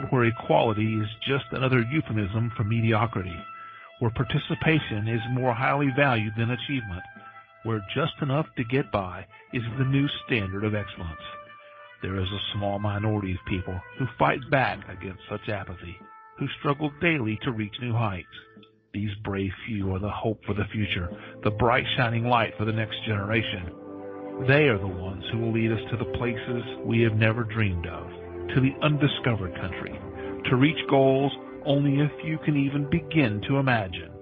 world where equality is just another euphemism for mediocrity, where participation is more highly valued than achievement, where just enough to get by is the new standard of excellence. There is a small minority of people who fight back against such apathy, who struggle daily to reach new heights. These brave few are the hope for the future, the bright shining light for the next generation. They are the ones who will lead us to the places we have never dreamed of, to the undiscovered country, to reach goals only a few can even begin to imagine.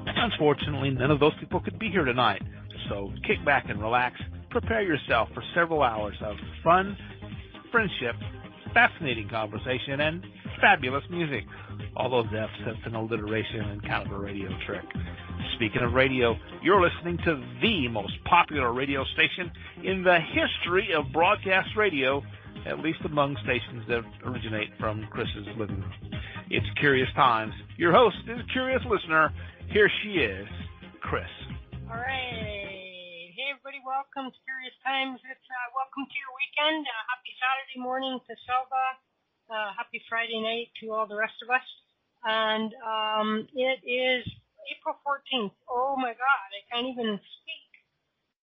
Unfortunately, none of those people could be here tonight, so kick back and relax. Prepare yourself for several hours of fun, friendship, fascinating conversation, and fabulous music. All those F's, that's an alliteration and kind of a radio trick. Speaking of radio, you're listening to the most popular radio station in the history of broadcast radio, at least among stations that originate from Chris's living room. It's Curious Times. Your host is Curious Listener. Here she is, Chris. All right. Hey, everybody. Welcome to Curious Times. It's welcome to your weekend. Happy Saturday morning to Selva. Happy Friday night to all the rest of us. And it is April 14th. Oh, my God. I can't even speak.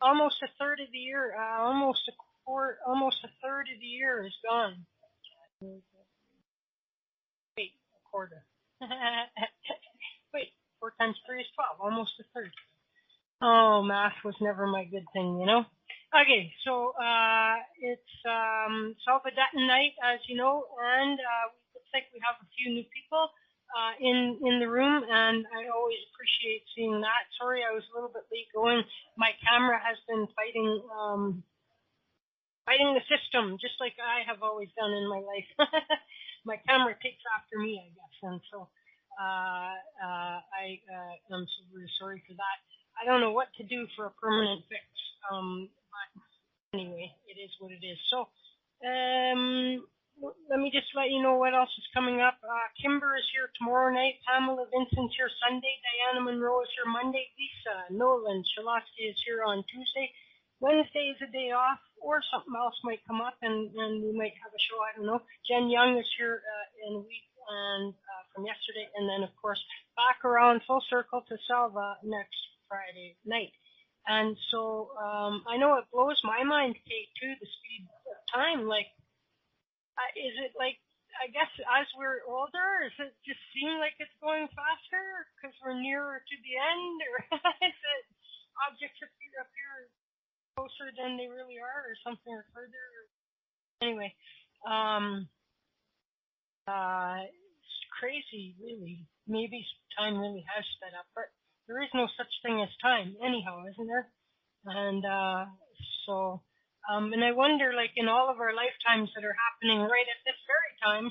Almost a third of the year. Almost a third of the year is gone. Wait, a quarter. Wait, 4 times 3 is 12. Almost a third. Oh, math was never my good thing, you know. Okay, so it's Selva Dutton night, as you know, and it looks like we have a few new people in the room, and I always appreciate seeing that. Sorry, I was a little bit late going. My camera has been fighting the system, just like I have always done in my life. My camera takes after me, I guess, and so I am so very sorry for that. I don't know what to do for a permanent fix, but anyway, it is what it is. So let me just let you know what else is coming up. Kimber is here tomorrow night. Pamela Vincent's here Sunday. Diana Monroe is here Monday. Lisa Nolan Shalosky is here on Tuesday. Wednesday is a day off, or something else might come up, and we might have a show. I don't know. Jen Young is here in a week and from yesterday, and then of course back around full circle to Selva next Friday night. And so I know it blows my mind, Kate, too, the speed of time. Like, is it like, I guess as we're older, is it just seem like it's going faster because we're nearer to the end, or is it objects appear closer than they really are, or something, or further? Anyway, it's crazy, really. Maybe time really has sped up, but there is no such thing as time, anyhow, isn't there? And and I wonder, like, in all of our lifetimes that are happening right at this very time,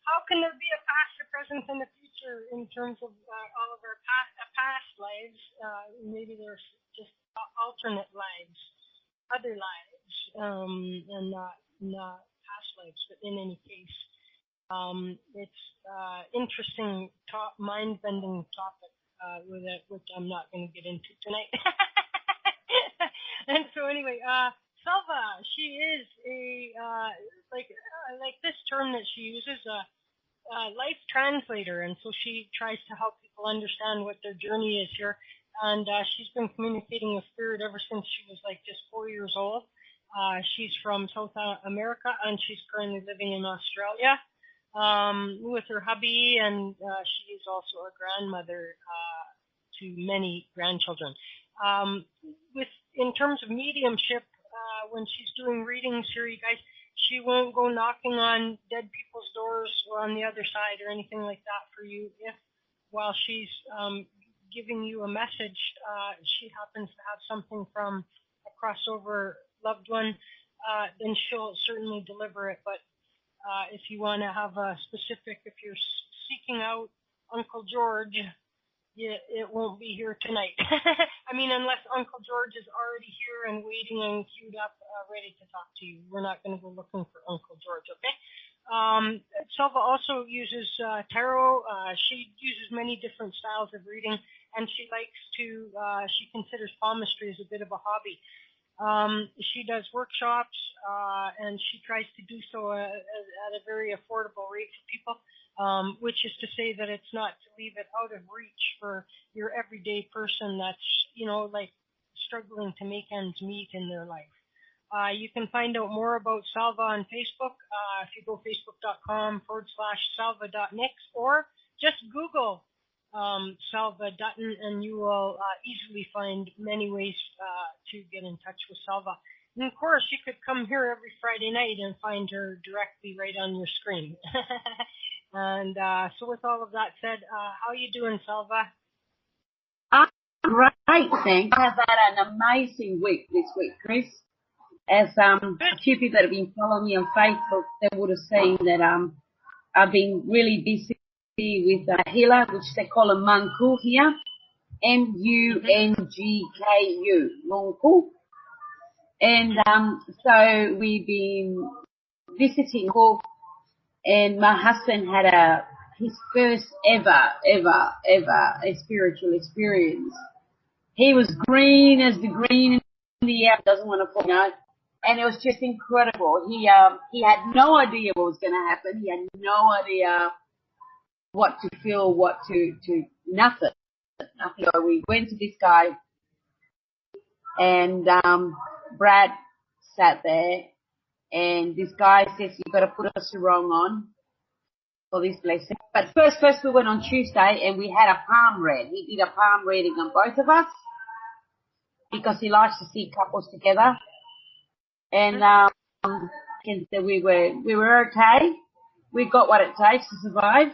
how can there be a past, a present, and a future in terms of all of our past lives? Maybe there's just alternate lives, other lives, and not past lives. But in any case, it's interesting, mind-bending topic. Which I'm not going to get into tonight. And so anyway, Selva, she is like this term that she uses, Life Translator, and so she tries to help people understand what their journey is here. And she's been communicating with spirit ever since she was like just 4 years old. She's from South America, and she's currently living in Australia. With her hubby, and she is also a grandmother to many grandchildren. In terms of mediumship, when she's doing readings here, you guys, she won't go knocking on dead people's doors or on the other side or anything like that for you. If while she's giving you a message, she happens to have something from a crossover loved one, then she'll certainly deliver it. But if you want to have a specific, if you're seeking out Uncle George, it won't be here tonight. I mean, unless Uncle George is already here and waiting and queued up, ready to talk to you. We're not going to go looking for Uncle George, okay? Selva also uses tarot. She uses many different styles of reading, and she likes to, she considers palmistry as a bit of a hobby. She does workshops, and she tries to do so at a very affordable rate for people, which is to say that it's not to leave it out of reach for your everyday person that's, like struggling to make ends meet in their life. You can find out more about Selva on Facebook if you go facebook.com/selva.nix, or just Google Selva Dutton, and you will easily find many ways to get in touch with Selva. And of course, you could come here every Friday night and find her directly right on your screen. And so with all of that said, how are you doing, Selva? Great, thanks. I've had an amazing week this week, Chris. As a few people that have been following me on Facebook, they would have seen that I've been really busy with a healer, which they call a Mungku here, Mungku, Mungku. And so we've been visiting, and my husband had his first ever spiritual experience. He was green as the green in the air, doesn't want to fall out. And it was just incredible. He had no idea what was going to happen. He had no idea what to feel, what to nothing. So we went to this guy, and Brad sat there, and this guy says, "You've got to put a sarong on for this blessing." But first we went on Tuesday, and we had a palm read. He did a palm reading on both of us because he likes to see couples together. And we were okay. We got what it takes to survive,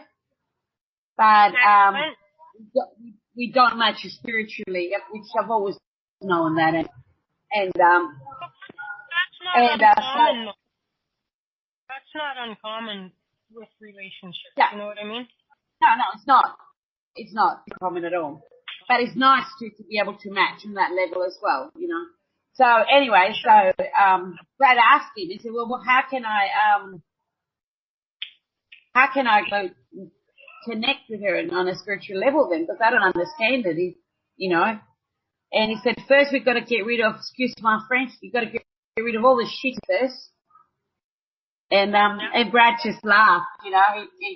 but we don't match spiritually, which I've always known that. And that's not uncommon with relationships. Yeah. You know what I mean? No, it's not. It's not common at all. But it's nice to be able to match on that level as well, So anyway, Brad asked him, he said, well, how can I go connect with her on a spiritual level then? Because I don't understand it, And he said, first we've got to get rid of, excuse my French, you've got to get rid of all the shit first. And Brad just laughed, he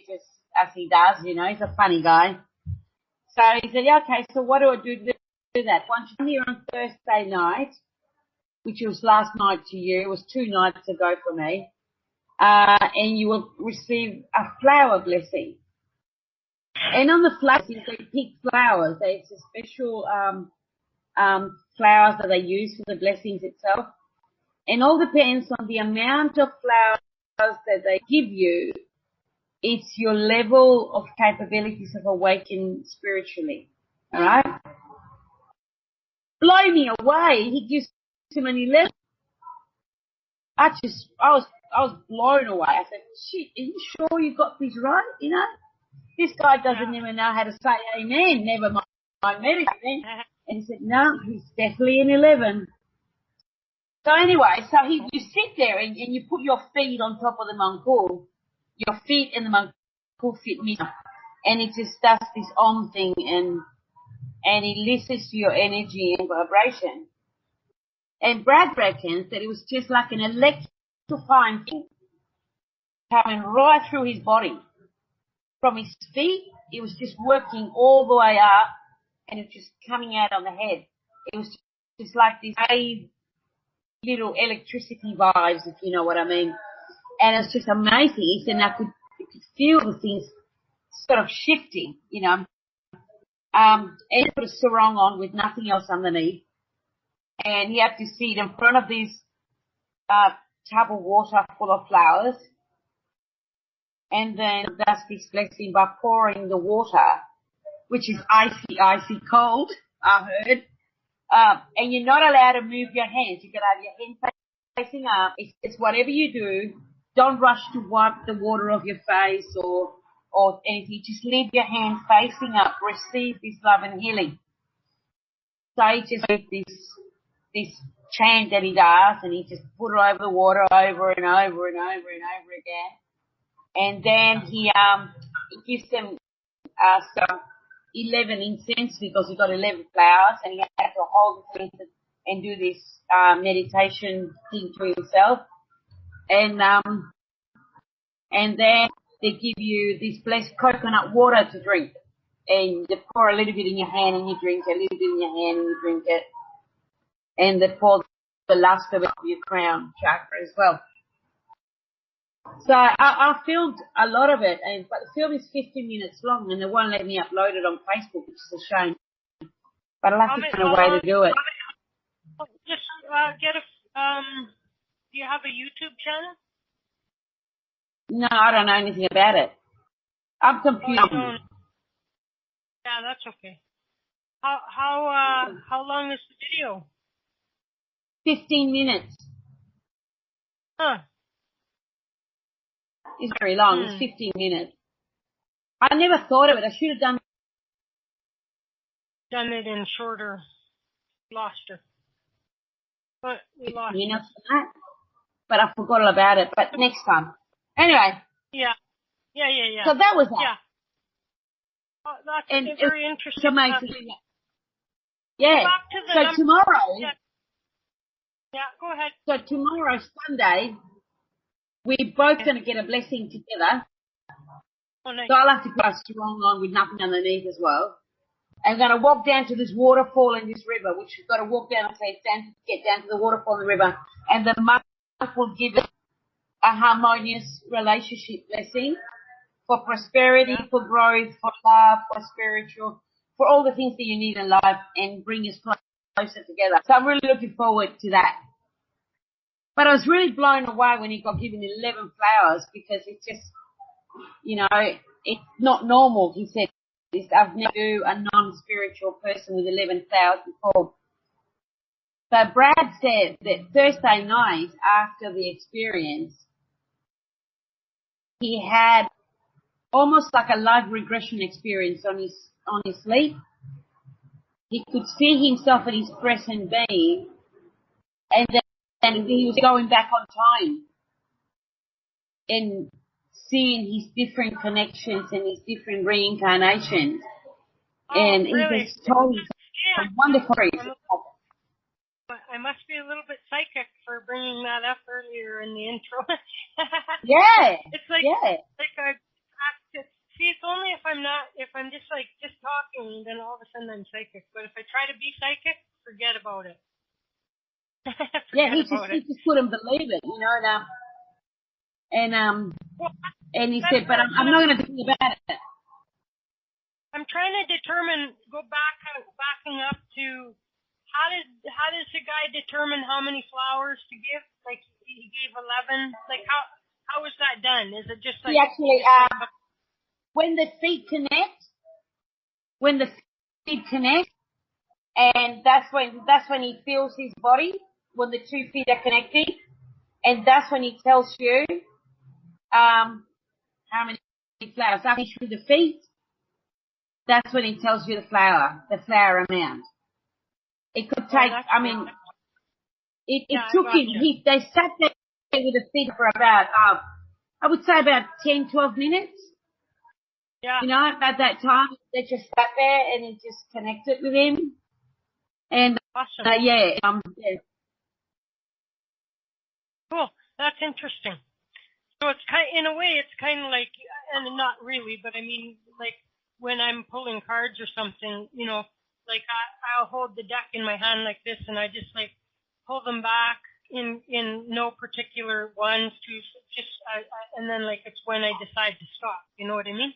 just, as he does, he's a funny guy. So he said, yeah, okay, so what do I do to do that? Once you're here on Thursday night, which was last night to you, it was 2 nights ago for me, and you will receive a flower blessing. And on the flowers, they pick flowers. It's a special flowers that they use for the blessings itself. And all depends on the amount of flowers that they give you. It's your level of capabilities of awakening spiritually. All right? Blow me away. He gives him an 11. I was blown away. I said, shit, are you sure you got this right? This guy doesn't even know how to say amen, never mind medicine. And he said, no, he's definitely an 11. So anyway, you sit there and you put your feet on top of the Mongol. Your feet and the Mongol feet meet up. And it just does this on thing and it listens to your energy and vibration. And Brad reckons that it was just like an electrifying thing coming right through his body. From his feet, it was just working all the way up and it was just coming out on the head. It was just like these little electricity vibes, if you know what I mean. And it's just amazing. He said, I could feel the things sort of shifting, And he put a sarong on with nothing else underneath. And he had to sit in front of this tub of water full of flowers. And then does this blessing by pouring the water, which is icy cold, I heard. And you're not allowed to move your hands. You can have your hands facing up. It's whatever you do. Don't rush to wipe the water off your face or anything. Just leave your hands facing up. Receive this love and healing. So he just did this chant that he does, and he just put it over the water over and over and over and over again. And then he gives them some 11 incense because he got 11 flowers, and he had to hold it and do this meditation thing to himself. And then they give you this blessed coconut water to drink. And they pour a little bit in your hand and you drink it, a little bit in your hand and you drink it. And they pour the last of it of your crown chakra as well. So I filmed a lot of it, but the film is 15 minutes long and they won't let me upload it on Facebook, which is a shame. But I'll have to find a way to do it. Just get a, do you have a YouTube channel? No, I don't know anything about it. I'm confused. Yeah, that's okay. How long is the video? 15 minutes. Huh. It's very long. It's 15 minutes. I never thought of it. I should have done it in shorter. Lost her. But we lost minutes tonight. But I forgot all about it. But next time. Anyway. Yeah. So that was that. Yeah. Oh, that's very interesting. Amazing. Yeah. So tomorrow. Yeah, go ahead. So tomorrow, Sunday, we're both going to get a blessing together. Oh, nice. So I'll have to put a strong on with nothing underneath as well. I'm going to walk down to this waterfall in this river, which you've got to walk down and say, get down to the waterfall in the river. And the monk will give it a harmonious relationship blessing for prosperity, for growth, for love, for spiritual, for all the things that you need in life and bring us closer together. So I'm really looking forward to that. But I was really blown away when he got given 11 flowers because it's just, you know, it's not normal. He said, I've never knew a non-spiritual person with 11 flowers before. So Brad said that Thursday night after the experience, he had almost like a live regression experience on his sleep. He could see himself in his present being, and then he was going back on time and seeing his different connections and his different reincarnations. And really? He just told me a wonderful story. I must be a little bit psychic for bringing that up earlier in the intro. Yeah. It's like, yeah. See, it's only if I'm just talking, then all of a sudden I'm psychic. But if I try to be psychic, forget about it. He just couldn't believe it, you know. And he said, but I'm not going to do anything about it. I'm trying to backing up to how does the guy determine how many flowers to give? Like he gave 11. Like how is that done? Is it just like he actually when the feet connect, and that's when he feels his body when the 2 feet are connecting, and that's when he tells you how many flowers. After you through the feet, that's when he tells you the flower amount. It could take, it took him, they sat there with the feet for about, I would say about 10, 12 minutes. Yeah. You know, at that time, they just sat there and it just connected with him. And, awesome. yeah. Cool. That's interesting. So it's in a way, it's kind of like, and not really, but I mean, like when I'm pulling cards or something, you know, like I'll hold the deck in my hand like this, and I just like pull them back in no particular ones, twos, just and then like it's when I decide to stop. You know what I mean?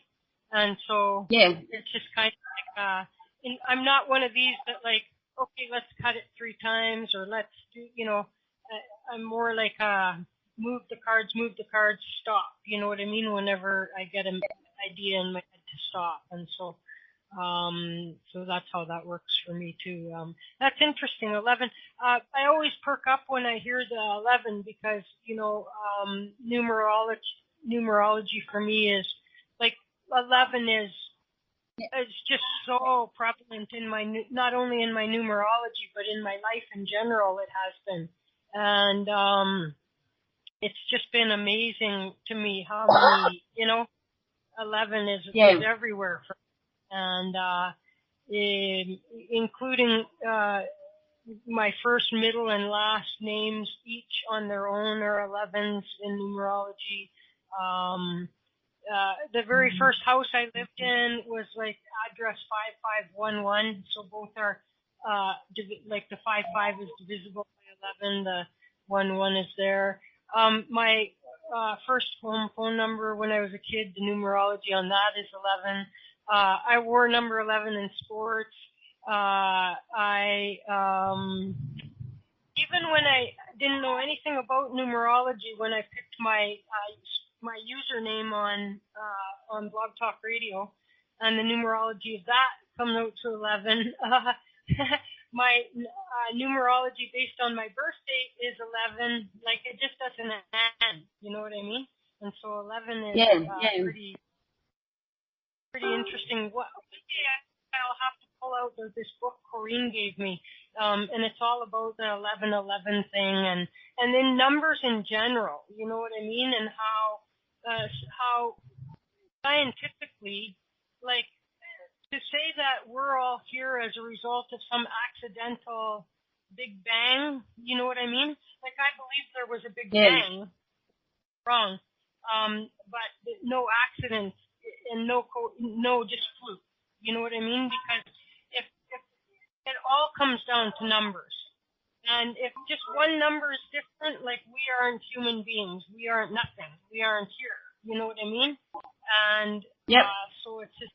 And so it's just kind of like I'm not one of these that like, okay, let's cut it 3 times or let's do, you know. I'm more like move the cards, stop. You know what I mean? Whenever I get an idea in my head to stop, and so that's how that works for me too. That's interesting. 11. I always perk up when I hear the 11 because you know numerology for me is like 11 is just so prevalent in not only in my numerology but in my life in general. It has been. And it's just been amazing to me how many, you know, 11 is everywhere. And including my first, middle, and last names each on their own are 11s in numerology. The very first house I lived in was like address 5511, so both are like the 55 is divisible by 11, the 11 is there. My first home phone number when I was a kid, the numerology on that is 11. I wore number 11 in sports. Even when I didn't know anything about numerology, when I picked my username on Blog Talk Radio, and the numerology of that comes out to 11. My numerology based on my birth date is 11. Like, it just doesn't end. You know what I mean? And so 11 is pretty interesting. I'll have to pull out this book Corrine gave me, and it's all about the 11-11 thing, and then numbers in general. You know what I mean? And how scientifically, like, to say that we're all here as a result of some accidental Big Bang, you know what I mean? Like, I believe there was a Big Bang. Wrong. But no accidents and no just fluke. You know what I mean? Because if it all comes down to numbers. And if just one number is different, like, we aren't human beings. We aren't nothing. We aren't here. You know what I mean? And so it's just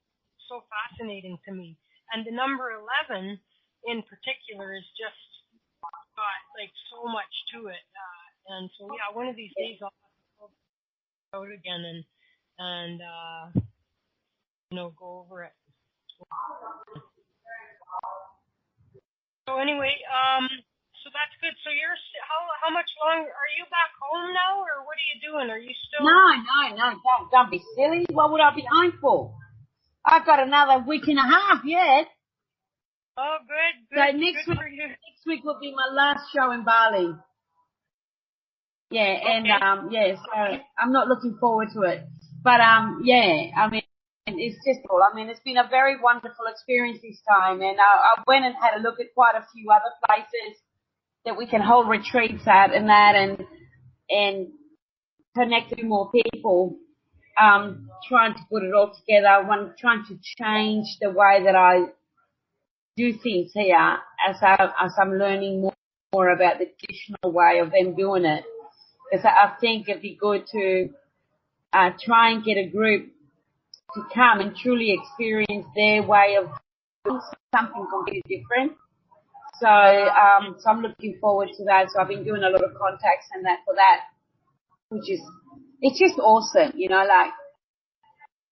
so fascinating to me. And the number 11 in particular is just got like so much to it. And so one of these days I'll have to go out again and go over it. So anyway, so that's good. So you're how much longer are you back home now, or what are you doing? Are you still? No, don't be silly. What would I be home for? I've got another week and a half yet. Oh, good. So next week will be my last show in Bali. Yeah, and so I'm not looking forward to it. But I mean, it's just cool. I mean, it's been a very wonderful experience this time, and I went and had a look at quite a few other places that we can hold retreats at and that, and connect with more people. Trying to put it all together, trying to change the way that I do things here as I'm learning more about the traditional way of them doing it. Because I think it'd be good to try and get a group to come and truly experience their way of doing something completely different. So I'm looking forward to that. So I've been doing a lot of contacts and that for that, it's just awesome, like.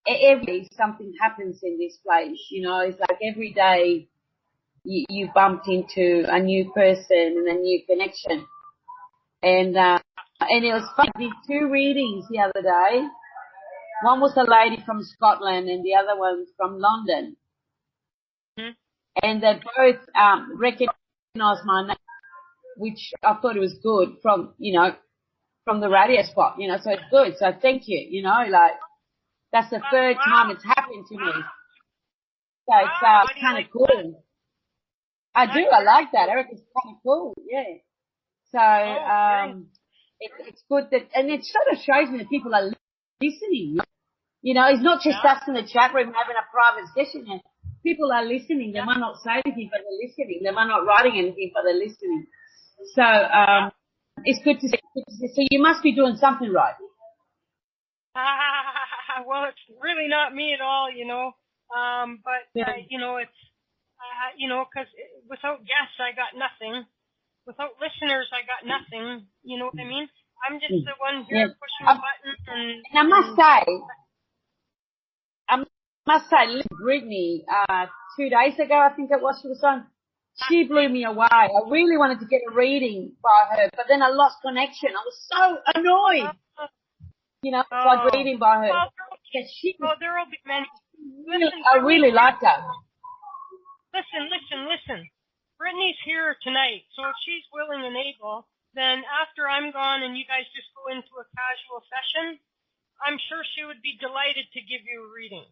Every day something happens in this place, it's like every day you bumped into a new person and a new connection. And it was funny, I did 2 readings the other day. One was a lady from Scotland and the other one from London. Mm-hmm. And they both recognized my name, which I thought it was good from the radio spot, so it's good. So thank you, that's the third time it's happened to me. So it's kind of cool. I do. I like that. Eric, it's kind of cool. Yeah. So it's good that, and it sort of shows me that people are listening. It's not just us in the chat room having a private session here. People are listening. They might not say anything, but they're listening. They might not writing anything, but they're listening. So it's good to see. So you must be doing something right. Well, it's really not me at all, but, it's, because without guests, I got nothing. Without listeners, I got nothing. You know what I mean? I'm just the one here pushing the buttons. And I must say, Brittany, 2 days ago, I think it was for the song, she blew me away. I really wanted to get a reading by her, but then I lost connection. I was so annoyed. By reading by her. Well, there will be many. I really like that. Listen. Brittany's here tonight, so if she's willing and able, then after I'm gone and you guys just go into a casual session, I'm sure she would be delighted to give you a reading.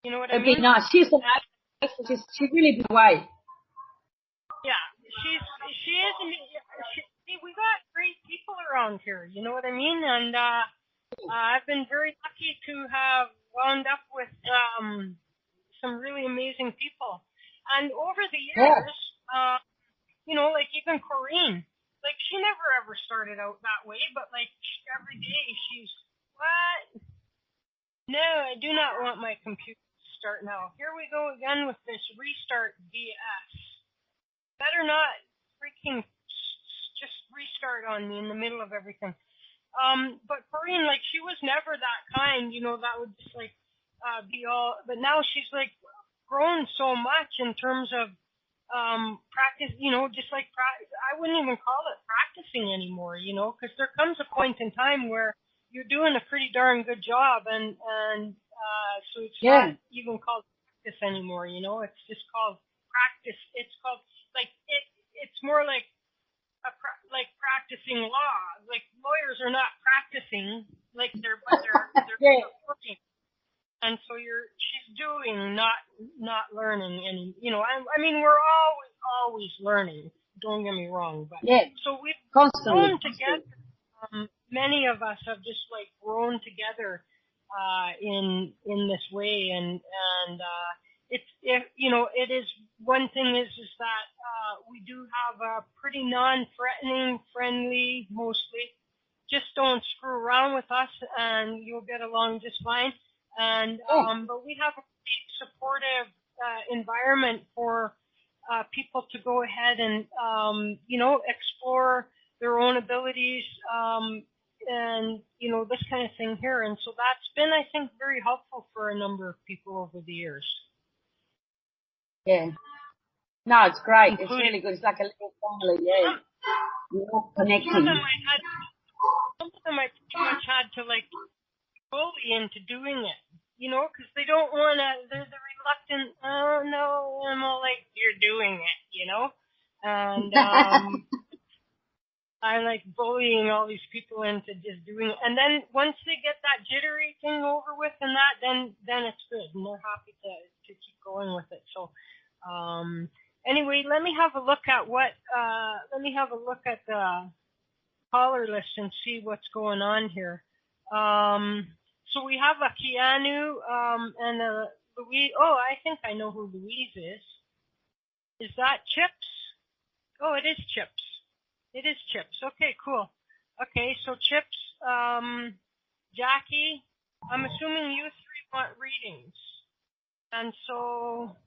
You know what I mean? It'd be nice. She really blew away. she is. See, we got great people around here. You know what I mean? And I've been very lucky to have wound up with some really amazing people. And over the years, you know, like even Corrine, like she never ever started out that way, but like every day she's, what? No, I do not want my computer to start now. Here we go again with this restart BS. Better not freaking just restart on me in the middle of everything. But Corrine, like, she was never that kind, you know, that would just like be all, but now she's like grown so much in terms of practice, you know, just like I wouldn't even call it practicing anymore, you know, because there comes a point in time where you're doing a pretty darn good job, and so it's not even called practice anymore, you know, it's just called practice. It's called like it's more like like practicing law. Like lawyers are not practicing, like they're working. And so she's doing, not learning. And, you know, I mean, we're always learning. Don't get me wrong. But so we've grown together. Many of us have just like grown together, in this way. And you know, it is, one thing is that, we do have a pretty non-threatening, friendly, mostly, just don't screw around with us and you'll get along just fine. And but we have a supportive environment for people to go ahead and you know, explore their own abilities, and you know, this kind of thing here. And so that's been, I think, very helpful for a number of people over the years. Yeah. No, it's great. It's really good. It's like a little family. Yeah. You're all connecting. Some of them I pretty much had to like bully into doing it, you know, because they don't want to, they're reluctant, oh no, I'm all like, you're doing it, you know, and I'm like bullying all these people into just doing it, and then once they get that jittery thing over with and that, then it's good, and they're happy to keep going with it. So anyway, let me have a look at the caller list and see what's going on here. So we have a Keanu, and a Louise. Oh, I think I know who Louise is. Is that Chips? Oh, it is Chips. It is Chips. Okay, cool. Okay, so Chips, Jackie, I'm assuming you three want readings. And so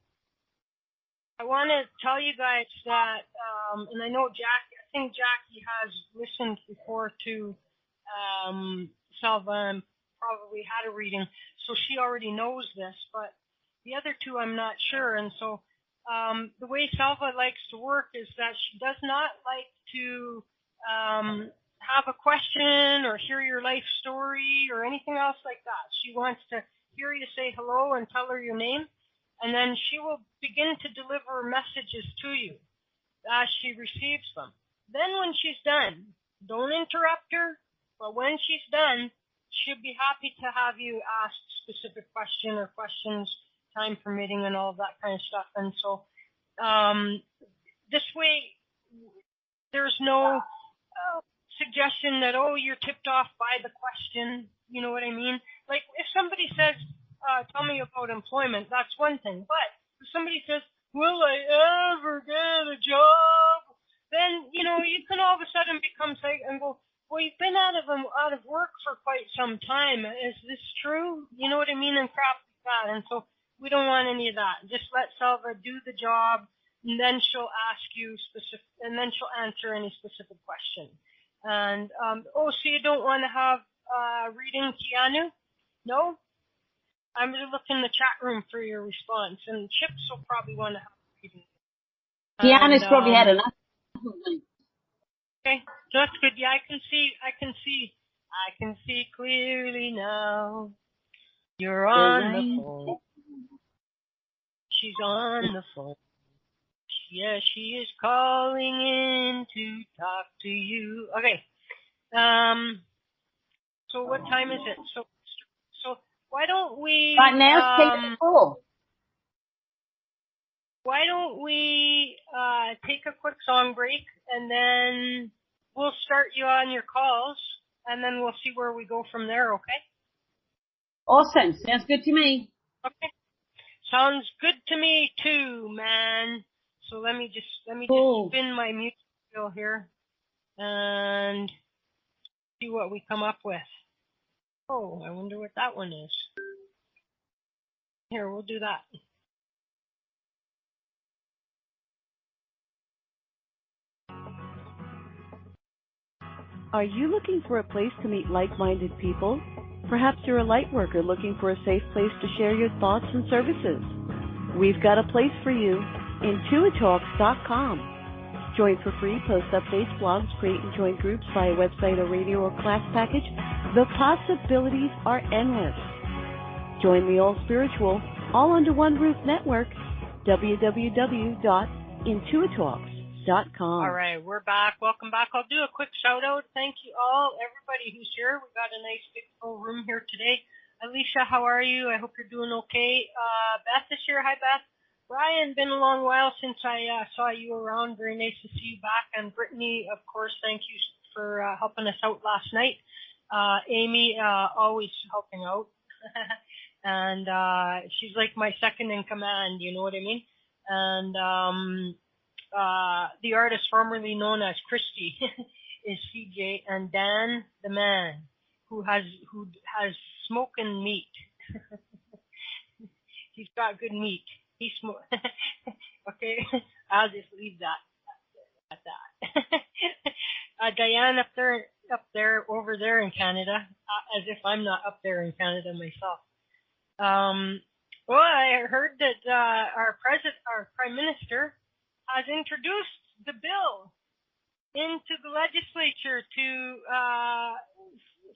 I want to tell you guys that, and I know I think Jackie has listened before to Selva and probably had a reading, so she already knows this, but the other two I'm not sure. And so the way Selva likes to work is that she does not like to have a question or hear your life story or anything else like that. She wants to hear you say hello and tell her your name, and then she will begin to deliver messages to you as she receives them. Then when she's done, don't interrupt her, but when she's done, she'll be happy to have you ask specific question or questions, time permitting, and all of that kind of stuff. And so this way, there's no suggestion that, oh, you're tipped off by the question. You know what I mean? Like, if somebody says, tell me about employment, that's one thing. But if somebody says, will I ever get a job? Then, you know, you can all of a sudden become psyched and go, well, you've been out of work for quite some time. Is this true? You know what I mean? And crap like that. And so we don't want any of that. Just let Selva do the job, and then she'll ask you specific, and then she'll answer any specific question. And so you don't want to have reading, Keanu? No? I'm going to look in the chat room for your response, and Chips will probably want to have reading. Keanu's probably had enough. Okay, so that's good. Yeah, I can see clearly now. You're on the phone. She's on the phone. Yeah, she is calling in to talk to you. Okay. So what time is it? So why don't we? Right now, it's 4. Why don't we take a quick song break, and then we'll start you on your calls, and then we'll see where we go from there, okay? Awesome. Sounds good to me. Okay. Sounds good to me too, man. So let me just spin my music wheel here and see what we come up with. Oh, I wonder what that one is. Here, we'll do that. Are you looking for a place to meet like-minded people? Perhaps you're a light worker looking for a safe place to share your thoughts and services. We've got a place for you, intuitalks.com. Join for free, post updates, blogs, create and join groups via website or radio or class package. The possibilities are endless. Join the all-spiritual, all-under-one roof network, www.intuitalks.com. All right, we're back. Welcome back. I'll do a quick shout-out. Thank you all, everybody who's here. We've got a nice big full room here today. Alicia, how are you? I hope you're doing okay. Beth is here. Hi, Beth. Brian, been a long while since I saw you around. Very nice to see you back. And Brittany, of course, thank you for helping us out last night. Amy, always helping out. And she's like my second in command, you know what I mean? And the artist formerly known as Christy is CJ, and Dan, the man who has smoking meat. He's got good meat. He Okay, I'll just leave that at that. Diane over there in Canada, as if I'm not up there in Canada myself. Well, I heard that our Prime Minister has introduced the bill into the legislature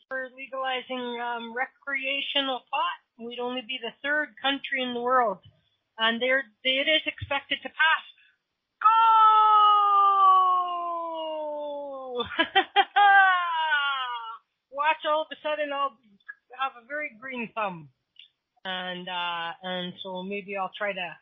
for legalizing recreational pot. We'd only be the third country in the world. And it is expected to pass. Go! Watch, all of a sudden I'll have a very green thumb. And so maybe I'll try to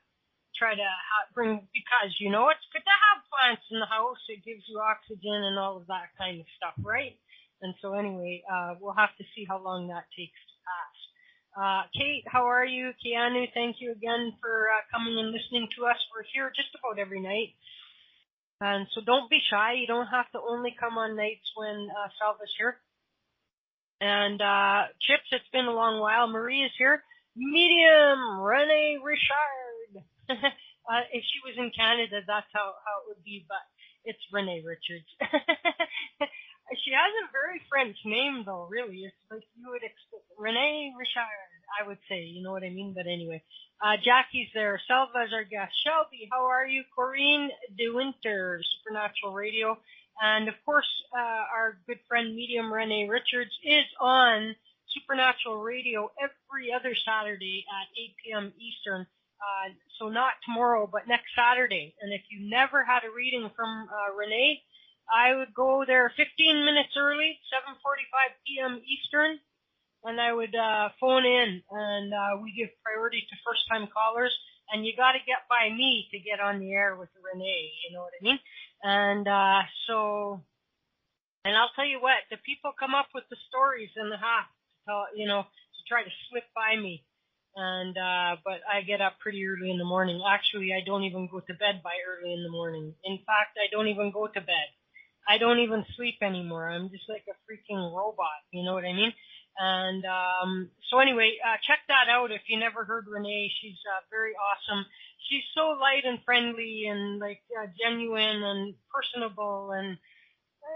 bring, because, you know, it's good to have plants in the house. It gives you oxygen and all of that kind of stuff, right? And so anyway, we'll have to see how long that takes to pass. Kate, how are you? Keanu, thank you again for coming and listening to us. We're here just about every night. And so don't be shy. You don't have to only come on nights when Selva's here. And Chips, it's been a long while. Marie is here. Medium, Renee Richard. If she was in Canada, that's how it would be, but it's Renee Richards. She has a very French name, though, really. It's like you would expect. Renee Richard, I would say. You know what I mean? But anyway. Jackie's there. Selva's our guest. Shelby, how are you? Corinne DeWinter, Supernatural Radio. And, of course, our good friend Medium Renee Richards is on Supernatural Radio every other Saturday at 8 p.m. Eastern. So not tomorrow, but next Saturday. And if you never had a reading from Renee, I would go there 15 minutes early, 7:45 p.m. Eastern, and I would phone in, and we give priority to first-time callers, and you got to get by me to get on the air with Renee, you know what I mean? And and I'll tell you what, the people come up with the stories in the half to try to slip by me. And but I get up pretty early in the morning. Actually, I don't even go to bed by early in the morning. In fact, I don't even go to bed. I don't even sleep anymore. I'm just like a freaking robot. You know what I mean? And so anyway, check that out if you never heard Renee. She's very awesome. She's so light and friendly and like genuine and personable and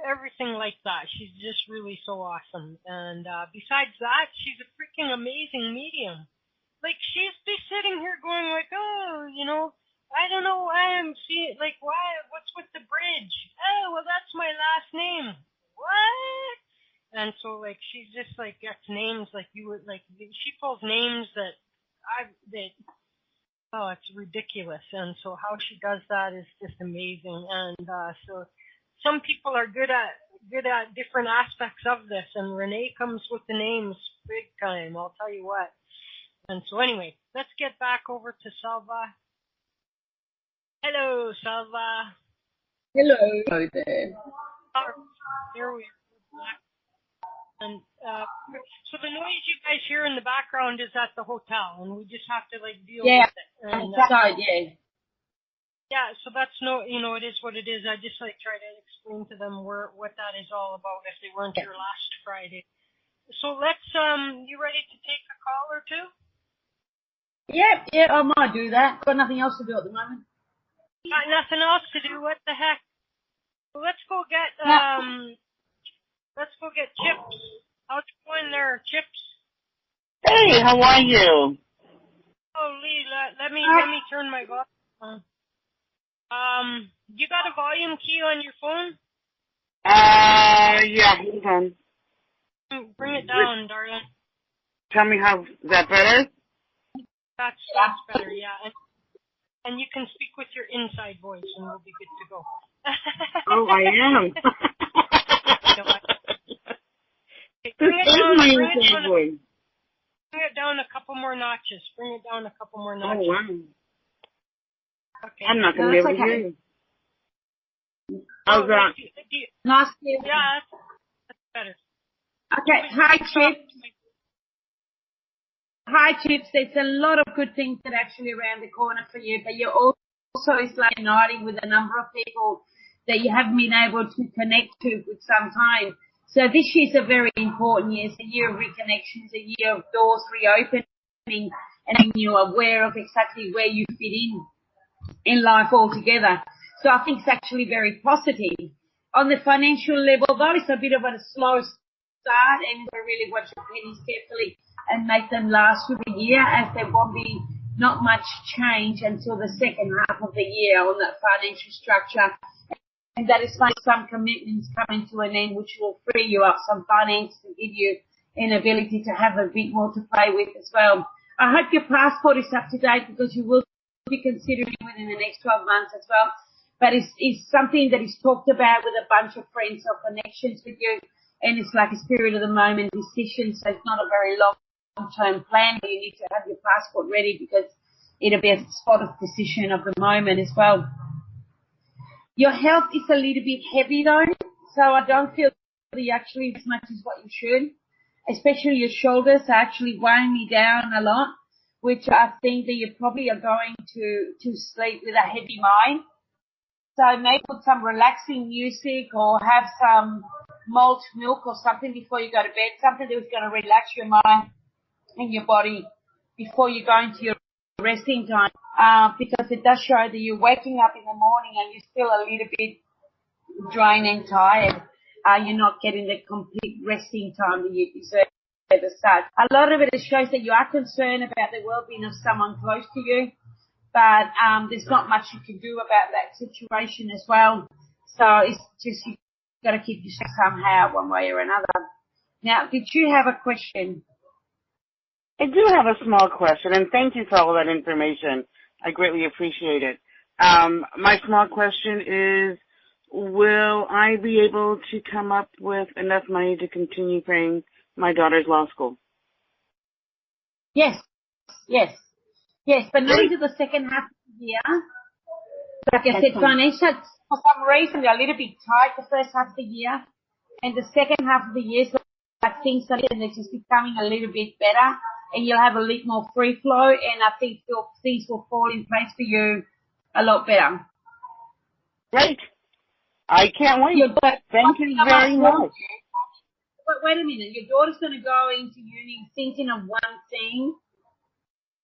everything like that. She's just really so awesome. And besides that, she's a freaking amazing medium. Like, she's be sitting here going like, oh, you know, I don't know why I'm seeing, like, why, what's with the bridge? Oh, well, that's my last name. What? And so, like, she's just, like, gets names, like, you would, like, she pulls names that it's ridiculous. And so how she does that is just amazing. And so some people are good at different aspects of this, and Renee comes with the names big time, I'll tell you what. And so anyway, let's get back over to Selva. Hello, Selva. Hello there. Here we are. And so the noise you guys hear in the background is at the hotel, and we just have to deal with it. And, yeah, so that's it is what it is. I just try to explain to them what that is all about if they weren't here last Friday. So let's you ready to take a call or two? Yeah, I might do that. Got nothing else to do at the moment. Got nothing else to do. What the heck? So let's go get Chips. How's it going there, Chips? Hey, how are you? Oh, Lee, let me turn my volume on. You got a volume key on your phone? Yeah, hold on. Bring it down, darling. Tell me how, is that better? That's better, yeah. And you can speak with your inside voice, and we'll be good to go. Oh, I am. Bring it down a couple more notches. Oh, wow. Okay. I'm not going to be able to hear you. How's that? Nice to hear you. Yeah, that's better. Okay, hi, Chips. Hi, Chips. There's a lot of good things that are actually around the corner for you, but you're also uniting with a number of people that you haven't been able to connect to for some time. So this year's a very important year. It's a year of reconnection. It's a year of doors reopening and being you aware of exactly where you fit in life altogether. So I think it's actually very positive. On the financial level, though, it's a bit of a slow start, and you really watch your pennies carefully and make them last through the year, as there won't be not much change until the second half of the year on that financial structure. And that is when some commitments coming to an end, which will free you up some finance to give you an ability to have a bit more to play with as well. I hope your passport is up to date, because you will be considering within the next 12 months as well. But it's something that is talked about with a bunch of friends or connections with you, and it's like a spirit of the moment decision, so it's not a very long-term plan. You need to have your passport ready, because it'll be a spot of decision of the moment as well. Your health is a little bit heavy though, so I don't feel that you actually as much as what you should. Especially your shoulders are actually weighing me down a lot, which I think that you probably are going to sleep with a heavy mind. So maybe put some relaxing music or have some malt milk or something before you go to bed, something that is going to relax your mind and your body before you go into your resting time, because it does show that you're waking up in the morning and you're still a little bit drained and tired. You're not getting the complete resting time that you deserve as such. A lot of it shows that you are concerned about the well-being of someone close to you, but there's not much you can do about that situation as well. So it's just you've got to keep yourself somehow, one way or another. Now, did you have a question? I do have a small question, and thank you for all that information. I greatly appreciate it. My small question is, will I be able to come up with enough money to continue paying my daughter's law school? Yes, but not into the second half of the year. Like I said, financial, for some reason, they're a little bit tight the first half of the year, and the second half of the year, so like things are just becoming a little bit better, and you'll have a little more free flow, and I think things will fall in place for you a lot better. Great. I can't wait. Thank you very much. But wait a minute. Your daughter's going to go into uni thinking of one thing,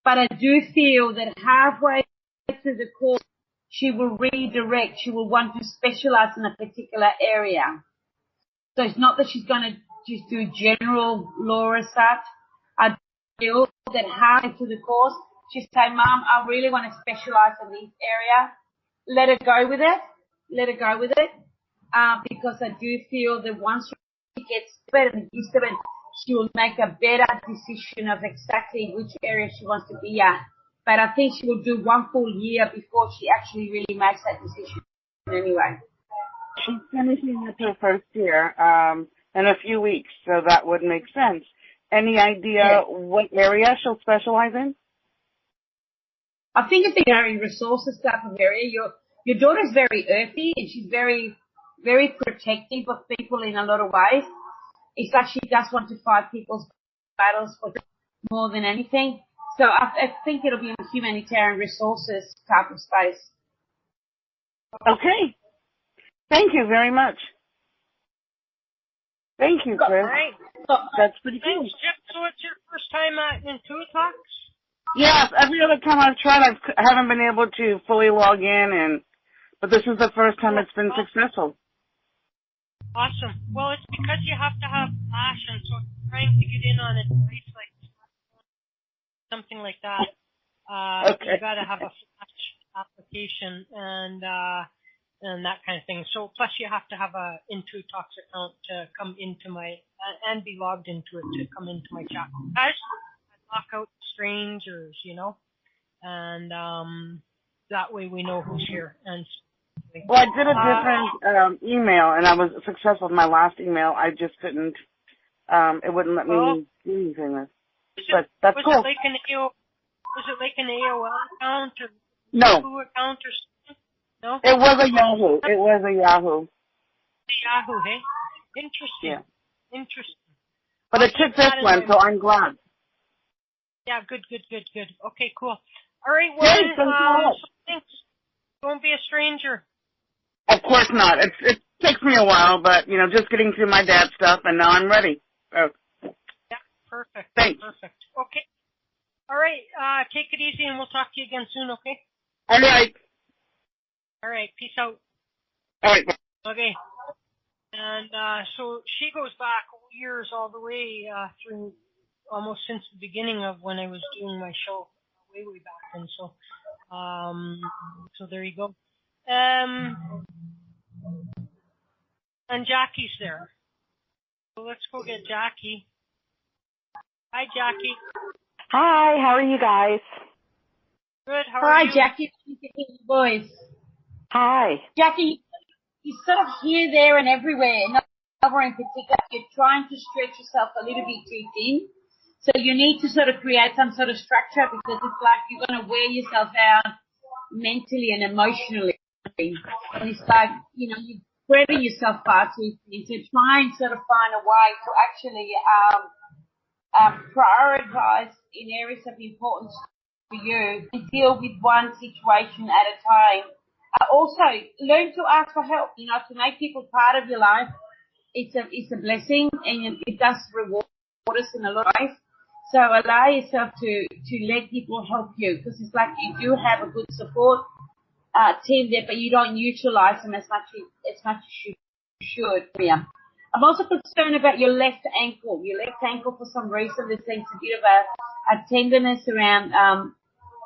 but I do feel that halfway through the course, she will redirect. She will want to specialize in a particular area. So it's not that she's going to just do general law as such. I feel that halfway through the course, she'll say, Mom, I really want to specialize in this area. Let her go with it. Because I do feel that once she gets better and used to it, she will make a better decision of exactly which area she wants to be at. But I think she will do one full year before she actually really makes that decision anyway. She's finishing up her first year in a few weeks, so that would make sense. Any idea what area she'll specialize in? I think it's a very resources type of area. Your daughter's very earthy and she's very, very protective of people in a lot of ways. It's like she does want to fight people's battles for more than anything. So I think it'll be a humanitarian resources type of space. Okay. Thank you very much. Thank you, Chris. Right. That's pretty cool. Thanks, Chip. So it's your first time at Intuitalks? Yes, every other time I've tried, I haven't been able to fully log in, but this is the first time it's been successful. Awesome. Well, it's because you have to have passion, so trying to get in on a device like something like that, you got to have a Flash application and that kind of thing. So plus you have to have a Intuitalks account to come into and be logged into it to come into my chat. I lock out strangers, and that way we know who's here. And well, I did a different email, and I was successful with my last email. I just couldn't. It wouldn't let me do anything with. But that's cool. Was it like an AOL account or Yahoo account or something? No. It was a Yahoo. Yahoo, hey? Interesting. Yeah. Interesting. But it took this one, so I'm glad. Yeah, good. Okay, cool. All right, well, thanks. Don't be a stranger. Of course not. It takes me a while, but, just getting through my dad's stuff, and now I'm ready. So. Yeah, perfect. Thanks. Perfect. Okay. All right, take it easy, and we'll talk to you again soon, okay? All right. All right, peace out. All right. Okay. And so she goes back years all the way through almost since the beginning of when I was doing my show, way back. And so there you go. And Jackie's there. So let's go get Jackie. Hi, Jackie. Hi, how are you guys? Good, how are you? Hi, Jackie. You can hear your voice. Hi. Jackie, you're sort of here, there, and everywhere. Nowhere in particular. You're trying to stretch yourself a little bit too thin. So you need to sort of create some sort of structure because it's like you're going to wear yourself out mentally and emotionally. And it's like, you're spreading yourself far too thin. So try and sort of find a way to actually prioritize in areas of importance for you and deal with one situation at a time. Also, learn to ask for help, to make people part of your life. It's a blessing and it does reward us in a lot of ways. So allow yourself to let people help you because it's like you do have a good support team there, but you don't utilize them as much as you should. Yeah. I'm also concerned about your left ankle. Your left ankle, for some reason, there seems a bit of a tenderness around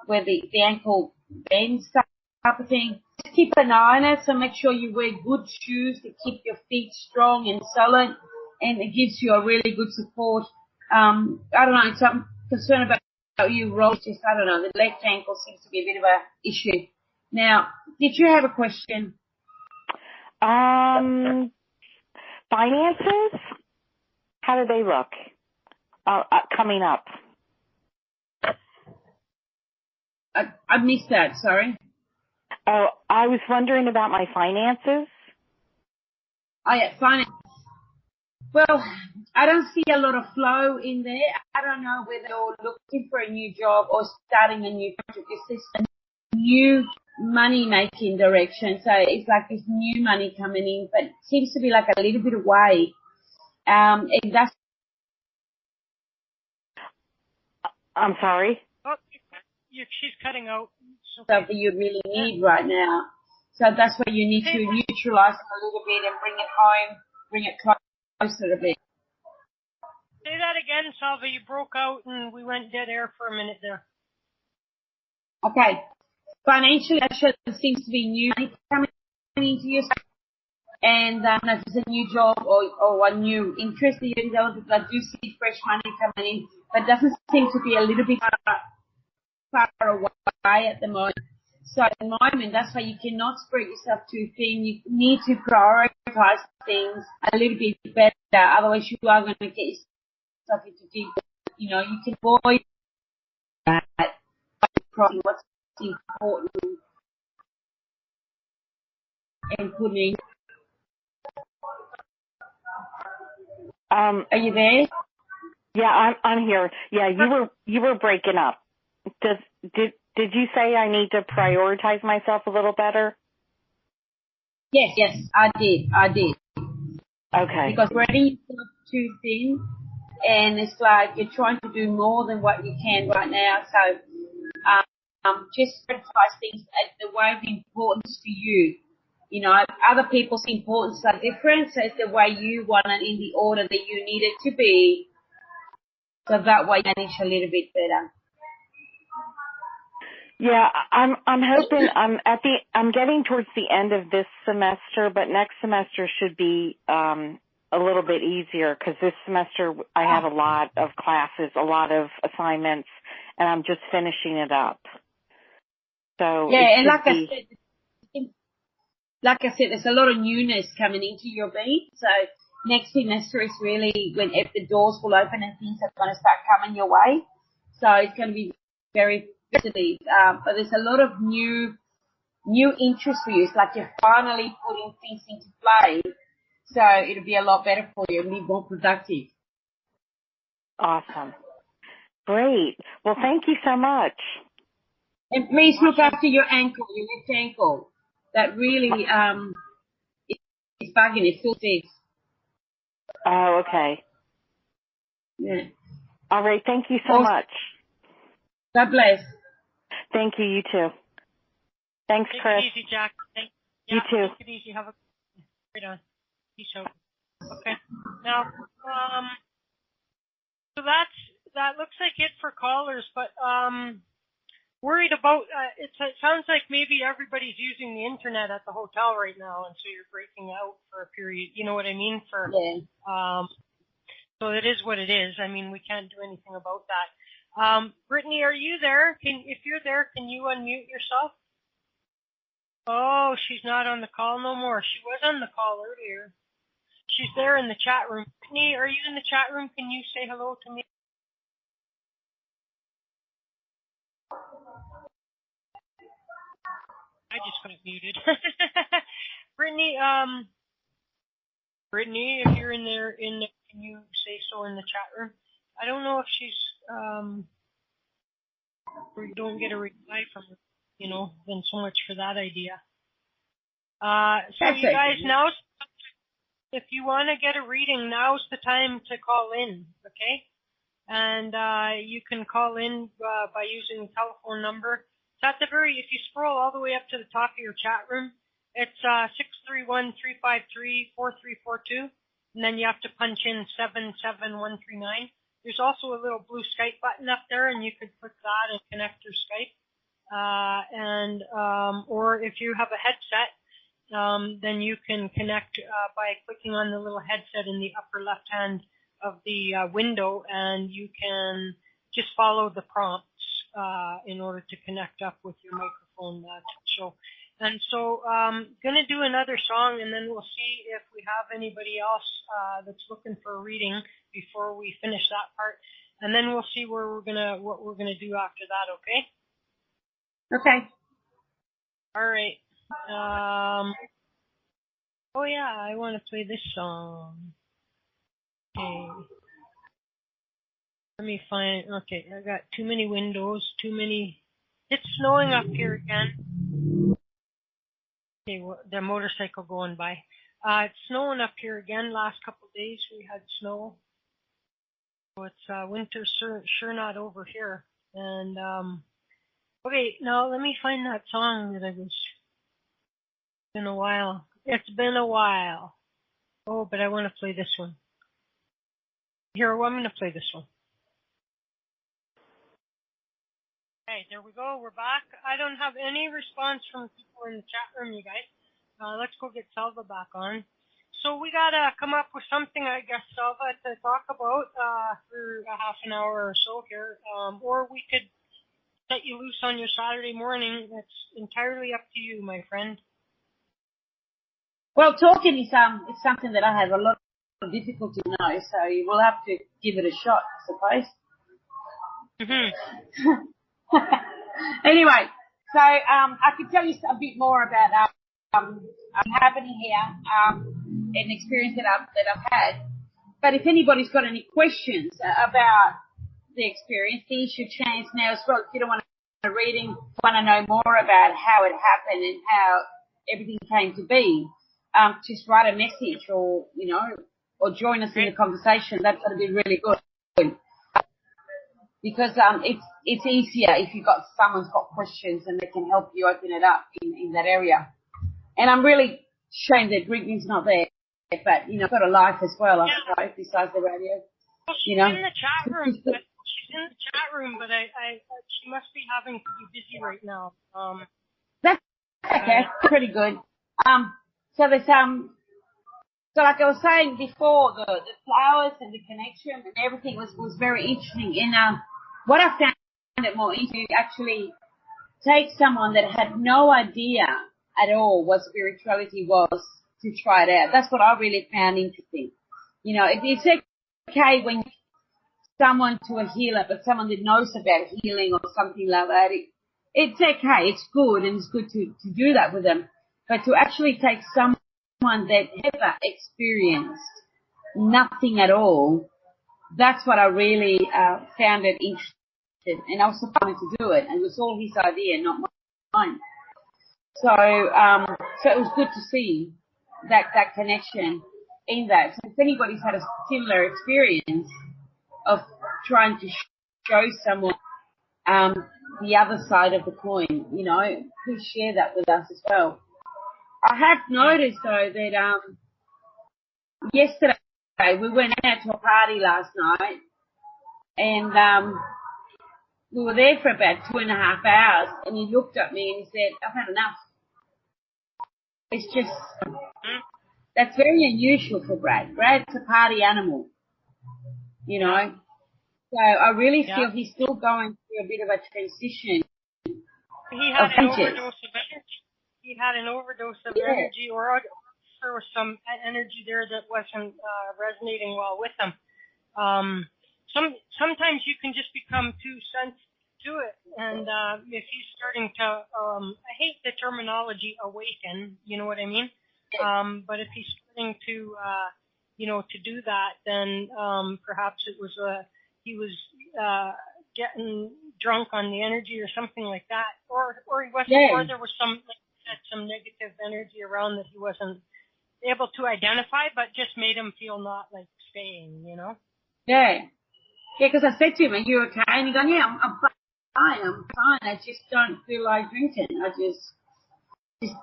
where the ankle bends type of thing. Just keep an eye on it, so make sure you wear good shoes to keep your feet strong and solid, and it gives you a really good support. I don't know, so I'm concerned about you, Rob. Just, I don't know, the left ankle seems to be a bit of a issue. Now, did you have a question? Finances? How do they look coming up? I missed that, sorry. Oh, I was wondering about my finances. Oh, yeah, finance. Well, I don't see a lot of flow in there. I don't know whether you're looking for a new job or starting a new project. It's this new money-making direction. So it's like this new money coming in, but it seems to be like a little bit away. And that's... I'm sorry? Oh, she's cutting out. Something you really need right now. So that's why you need to neutralize it a little bit and bring it home, bring it closer a bit. Say that again, Selva. You broke out and we went dead air for a minute there. Okay. Financially, actually, there seems to be new money coming into your life. And if it's a new job or a new interest that you're developing, I do see fresh money coming in, but it doesn't seem to be a little bit far away at the moment. So at the moment, that's why you cannot spread yourself too thin. You need to prioritize things a little bit better. Otherwise, you are going to get yourself into deep. You can avoid that. What's important and putting. Are you there? Yeah, I'm here. Yeah, you were breaking up. Did you say I need to prioritize myself a little better? Yes, I did. Okay. Because spreading yourself too thin, and it's like you're trying to do more than what you can right now. So just prioritize things at the way of importance for you. You know, other people's importance are different, so it's the way you want it in the order that you need it to be, so that way you manage a little bit better. Yeah, I'm hoping I'm getting towards the end of this semester, but next semester should be a little bit easier because this semester I have a lot of classes, a lot of assignments, and I'm just finishing it up. So yeah, and like I said, there's a lot of newness coming into your being. So next semester is really when the doors will open and things are going to start coming your way. So it's going to be very positive. But there's a lot of new interest for you. It's like you're finally putting things into play. So it'll be a lot better for you and be more productive. Awesome. Great. Well, thank you so much. And please look after your ankle, your left ankle. That really is bugging. It feels sick. Oh, okay. Yeah. All right. Thank you so much. God bless. Thank you. You too. Thanks, Chris. Take it easy, Jack. You too. Take it easy. Have a great on. Peace out. Okay. Now, so that looks like it for callers, but worried about it sounds like maybe everybody's using the internet at the hotel right now, and so you're breaking out for a period. You know what I mean? So it is what it is. I mean, we can't do anything about that. Brittany, are you there? If you're there, can you unmute yourself? Oh, she's not on the call no more. She was on the call earlier. She's there in the chat room. Brittany, are you in the chat room? Can you say hello to me? I just got muted. Brittany, if you're in there, can you say so in the chat room? I don't know if she's, we don't get a reply from her, then so much for that idea. So you guys, now, if you want to get a reading, now's the time to call in, okay? And you can call in by using the telephone number. It's at the if you scroll all the way up to the top of your chat room, it's 631-353-4342, and then you have to punch in 77139. There's also a little blue Skype button up there, and you could click that and connect through Skype. Or if you have a headset, then you can connect by clicking on the little headset in the upper left hand of the window, and you can just follow the prompts in order to connect up with your microphone show. And so going to do another song, and then we'll see if we have anybody else that's looking for a reading before we finish that part. And then we'll see what we're gonna do after that, okay? Okay. All right. Oh yeah, I want to play this song. Okay. Let me find. Okay, I got too many windows. It's snowing up here again. Okay, the motorcycle going by. It's snowing up here again. Last couple of days we had snow. So it's winter sure not over here. And okay, now let me find that song that I was. It's been a while. Oh, but I want to play this one. Here, I'm going to play this one. Okay, there we go. We're back. I don't have any response from people in the chat room, you guys. Let's go get Selva back on. So we got to come up with something, I guess, Selva, to talk about for a half an hour or so here. Or we could set you loose on your Saturday morning. It's entirely up to you, my friend. Well, talking is it's something that I have a lot of difficulty now, so you will have to give it a shot, I suppose. Mm-hmm. Anyway, So I can tell you a bit more about happening here, an experience that I've had. But if anybody's got any questions about the experience, here's your chance now as well. If you don't want a reading, want to know more about how it happened and how everything came to be, just write a message or join us in the conversation. That's going to be really good. Because it's easier if someone's got questions and they can help you open it up in that area. And I'm really ashamed that Brittany's not there, but I've got a life as well, I suppose, besides the radio. Well, she's in the chat room, but she must be having to be busy right now. That's okay. Pretty good. So there's So like I was saying before, the flowers and the connection and everything was very interesting. And what I found it more interesting to actually take someone that had no idea at all what spirituality was to try it out. That's what I really found interesting. It's okay when someone to a healer, but someone that knows about healing or something like that, it's okay. It's good, and it's good to do that with them. But to actually take someone that never experienced nothing at all, that's what I really found it interesting. And I was wanted to do it, and it was all his idea, not mine. So it was good to see that connection in that. So if anybody's had a similar experience of trying to show someone the other side of the coin, please share that with us as well. I have noticed though that yesterday we went out to a party last night, and we were there for about 2.5 hours, and he looked at me and he said, "I've had enough." It's just, that's very unusual for Brad. Brad's a party animal, So I really feel he's still going through a bit of a transition. He had an overdose of energy. He had an overdose of energy, or there was some energy there that wasn't resonating well with him. Sometimes you can just become too sensitive to it, and if he's starting to, I hate the terminology awaken, you know what I mean? But if he's starting to, to do that, then perhaps it was he was getting drunk on the energy or something like that, or he wasn't, or there was some negative energy around that he wasn't able to identify, but just made him feel not like staying, Yeah, because I said to him, "Are you okay?" And he goes, "Yeah, I'm fine. I'm fine. I just don't feel like drinking. I just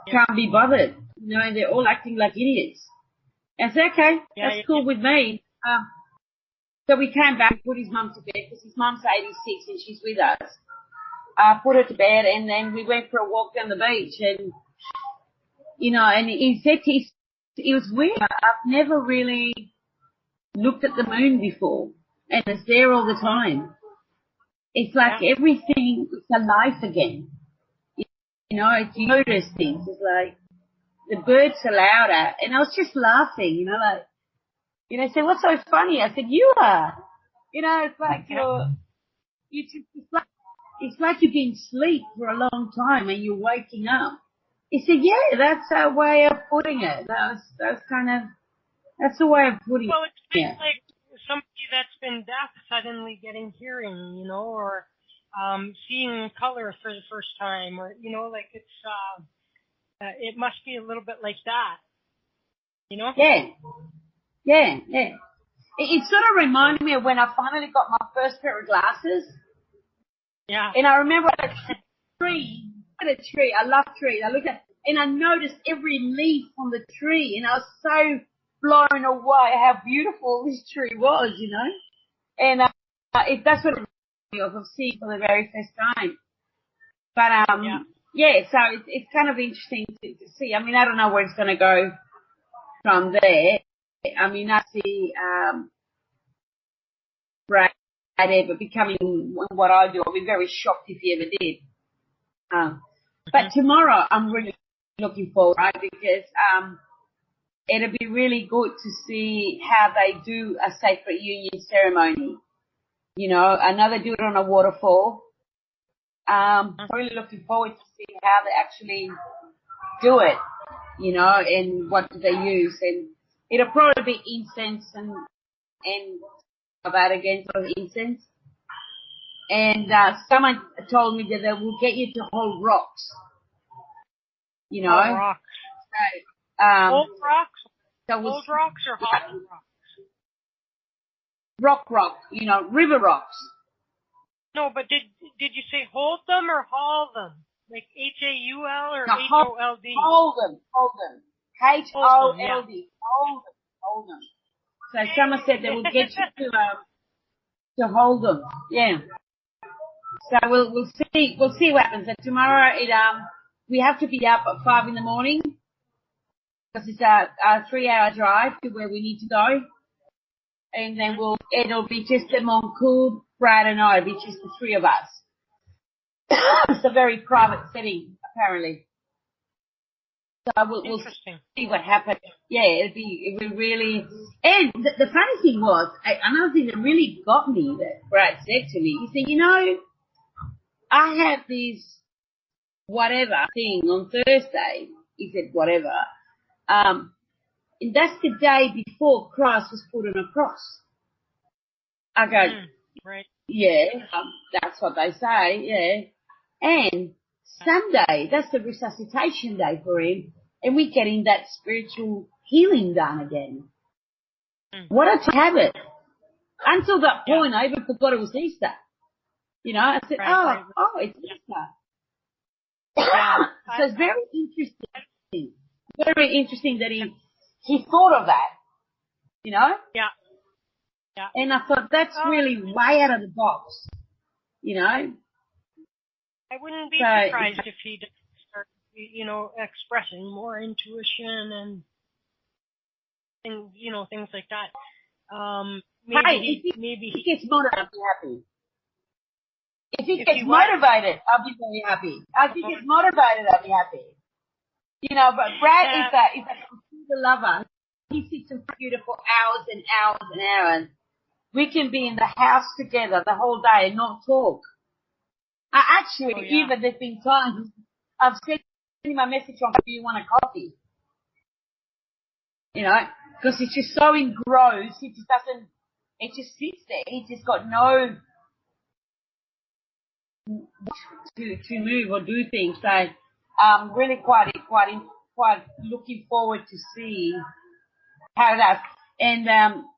can't be bothered. They're all acting like idiots." And I said, "Okay, that's cool with me." So we came back, put his mum to bed, because his mum's 86 and she's with us. Put her to bed, and then we went for a walk down the beach, and and he said it was weird. I've never really looked at the moon before, and it's there all the time. It's like everything is alive again. If you notice things, it's like the birds are louder, and I was just laughing, I said, "What's so funny?" I said, "You are." It's like it's like you've been asleep for a long time and you're waking up. He said, "Yeah, that's our way of putting it. That's the way of putting it." Well, it's like somebody that's been deaf suddenly getting hearing, or seeing color for the first time, or like it's it must be a little bit like that, Yeah. It sort of reminded me of when I finally got my first pair of glasses. Yeah. And I remember a tree. I love trees. I looked at it, and I noticed every leaf on the tree, and I was so blown away how beautiful this tree was, And that's what it reminded me of seeing for the very first time. But so it's kind of interesting to see. I mean, I don't know where it's going to go from there. I mean, I see Brad ever becoming what I do. I'll be very shocked if he ever did. But tomorrow I'm really looking forward, right? Because it'll be really good to see how they do a sacred union ceremony. I know they do it on a waterfall. Really looking forward to see how they actually do it, you know, and what do they use. And it'll probably be incense and that again, sort of incense. And someone told me that they will get you to hold rocks, you know. Oh, rocks. So, Old rocks? So Old rocks or hollow rocks? Rock, you know, river rocks. No, but did you say hold them or haul them? Like H-A-U-L or No, H-O-L-D? Hold them. H-O-L-D. Hold them. So someone said they will get you to hold them. Yeah. So we'll see what happens. And tomorrow we have to be up at 5 a.m. because it's a 3-hour drive to where we need to go. And then it'll be just a Moncool, Brad and I, it'll be just the three of us. It's a very private setting, apparently. So we'll see what happens. Yeah, it'll be really. And the funny thing was, another thing that really got me that Brad said to me, he said, you know, I have this whatever thing on Thursday. He said whatever. And that's the day before Christ was put on a cross. I go, right. Yeah, that's what they say, yeah. And Sunday, that's the resuscitation day for him, and we're getting that spiritual healing done again. What a to have it. Until that point, I even forgot it was Easter. You know, I said, it's Easter. Yeah. So it's very interesting. Very interesting that he thought of that, you know? Yeah. Yeah. And I thought that's really way out of the box, you know? I wouldn't be surprised if he did start, you know, expressing more intuition and you know, things like that. Maybe he gets motivated, I'll be happy. If he gets motivated, I'll be very happy. If he gets motivated, I'll be happy. You know, but Brad is a computer lover. He sits on the computer for hours and hours and hours. We can be in the house together the whole day and not talk. Even there's been times I've sent him a message on, do you want a coffee? You know, because it's just so engrossed, it just sits there. He's just got no to move or do things. So I'm really quite looking forward to see how it does. And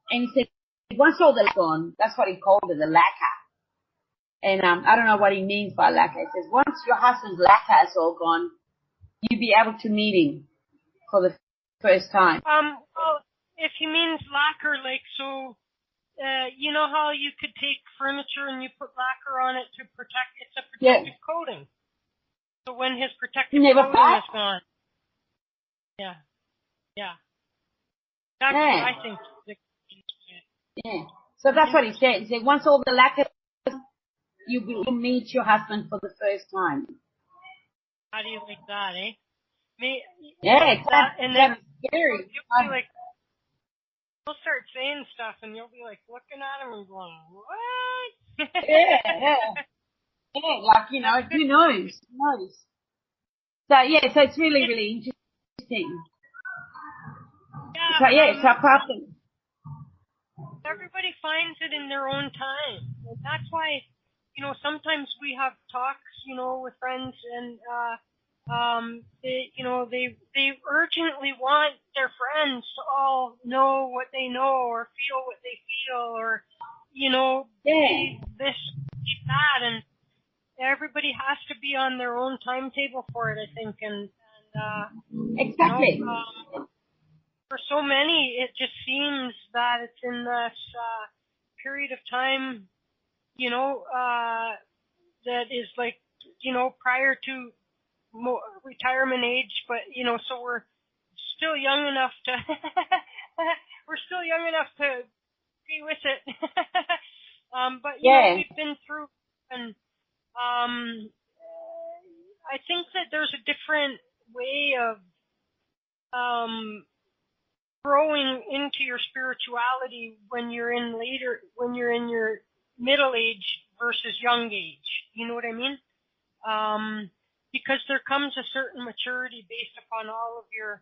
he said once all that's gone, that's what he called it, the lacquer. And I don't know what he means by lacquer. He says once your husband's lacquer is all gone, you'll be able to meet him for the first time. Well, if he means lacquer, like so. You know how you could take furniture and you put lacquer on it to protect, it's a protective coating. So when his protective coating is gone. Yeah. That's what I think. Yeah. So that's what he said. He said once all the lacquer, you will meet your husband for the first time. How do you like that, eh? And that's scary. You'll be like, he'll start saying stuff and you'll be like looking at him and going, what? Yeah, like, you know, who knows? So it's really, really interesting. Everybody finds it in their own time. And that's why, you know, sometimes we have talks, you know, with friends and, they urgently want their friends to all know what they know or feel what they feel or, you know, be this, be that, and everybody has to be on their own timetable for it, I think, and exactly. You know, for so many, it just seems that it's in this period of time, you know, that is like, you know, prior to retirement age, but you know, so we're still young enough to be with it. But you know, we've been through, and I think that there's a different way of growing into your spirituality when you're in your middle age versus young age. You know what I mean? because there comes a certain maturity based upon all of your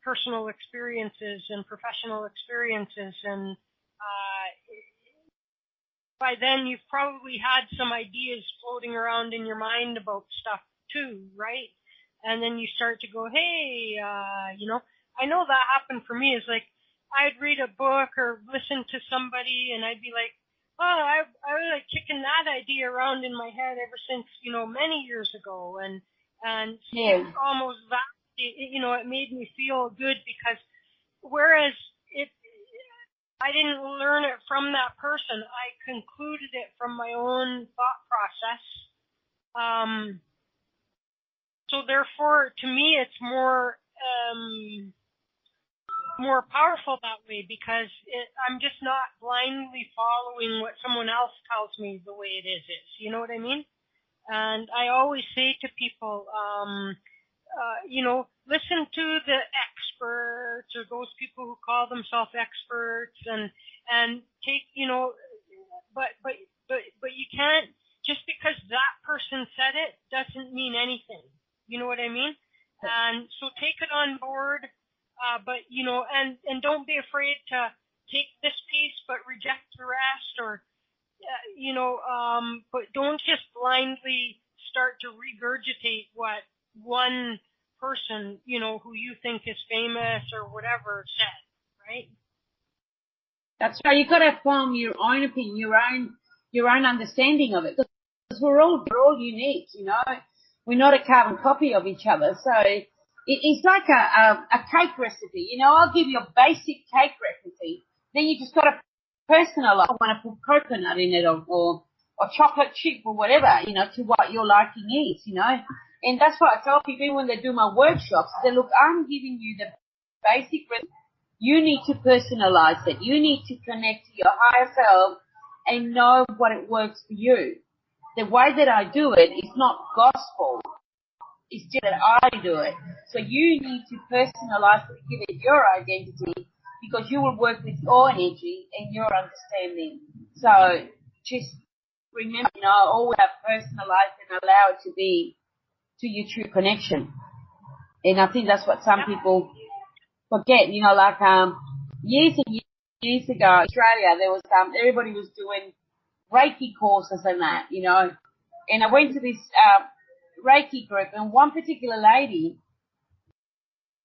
personal experiences and professional experiences, and by then you've probably had some ideas floating around in your mind about stuff too, right? And then you start to go, hey, I know that happened for me. It's like I'd read a book or listen to somebody and I'd be like, oh, I was like kicking that idea around in my head ever since, many years ago. And Yeah. it's almost that, it made me feel good because whereas I didn't learn it from that person, I concluded it from my own thought process. So therefore, to me, it's more powerful that way because I'm just not blindly following what someone else tells me the way it is. You know what I mean? And I always say to people, listen to the experts or those people who call themselves experts and take, but you can't, just because that person said it doesn't mean anything. You know what I mean? And so take it on board, but, and don't be afraid to take this piece but reject the rest or, but don't just blindly start to regurgitate what one person, who you think is famous or whatever said, right? That's right. You've got to form your own opinion, your own understanding of it, because we're all unique, We're not a carbon copy of each other. So it's like a cake recipe. I'll give you a basic cake recipe. Then you just got to personalize. I want to put coconut in it or chocolate chip or whatever, to what your liking is, And that's what I tell people when they do my workshops. They look, I'm giving you the basic recipe. You need to personalize it. You need to connect to your higher self and know what it works for you. The way that I do it is not gospel. It's just that I do it. So you need to personalize it, give it your identity, because you will work with your energy and your understanding. So just remember, always have personalized and allow it to be to your true connection. And I think that's what some people forget. Years and years ago, in Australia, there was everybody was doing Reiki courses and that, And I went to this Reiki group, and one particular lady,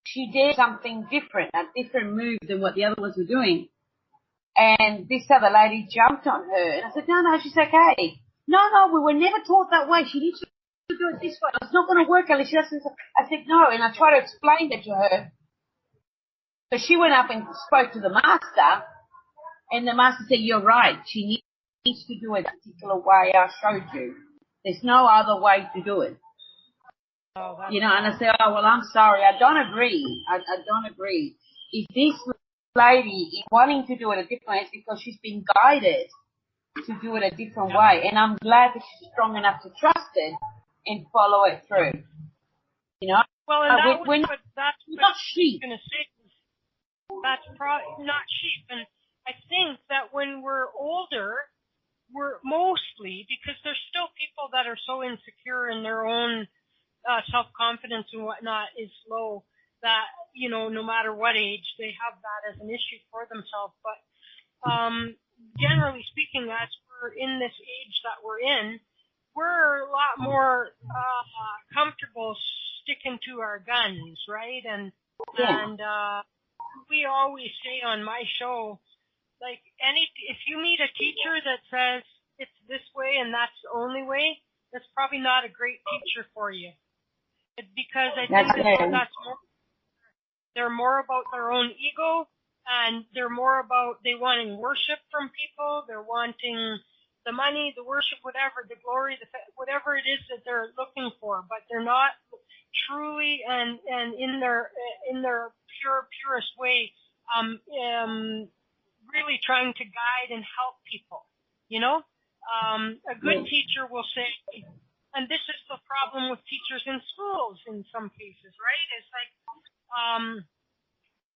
she did something different, a different move than what the other ones were doing. And this other lady jumped on her, and I said, no, she's okay. No, we were never taught that way. She needs to do it this way. It's not going to work unless she doesn't. I said, no, and I tried to explain it to her. So she went up and spoke to the master, and the master said, you're right. She needs to do it a particular way I showed you. There's no other way to do it. And I said, oh, well, I'm sorry. I don't agree. I don't agree. If this lady is wanting to do it a different way, it's because she's been guided to do it a different way. And I'm glad that she's strong enough to trust it and follow it through. Well, and we're not sheep. That's not sheep. And I think that when we're older, we're mostly, because there's still people that are so insecure in their own self-confidence and whatnot is low that, no matter what age, they have that as an issue for themselves. But generally speaking, as we're in this age that we're in, we're a lot more comfortable sticking to our guns, right? And we always say on my show, like if you meet a teacher that says it's this way and that's the only way, that's probably not a great teacher for you. Because I think they're more about their own ego, and they're more about they wanting worship from people, they're wanting the money, the worship, whatever, the glory, whatever it is that they're looking for, but they're not truly and in their purest way really trying to guide and help people. A good teacher will say, and this is the problem with teachers in schools in some cases, right? It's like,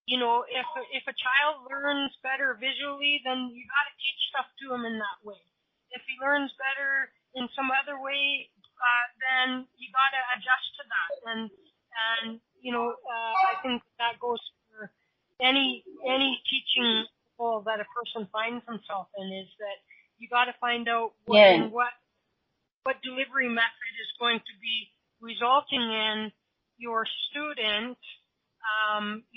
if a child learns better visually, then you got to teach stuff to him in that way. If he learns better in some other way, then you got to adjust to that. And I think that goes for any teaching role that a person finds himself in, is that you got to find out what delivery method is going to be resulting in your student,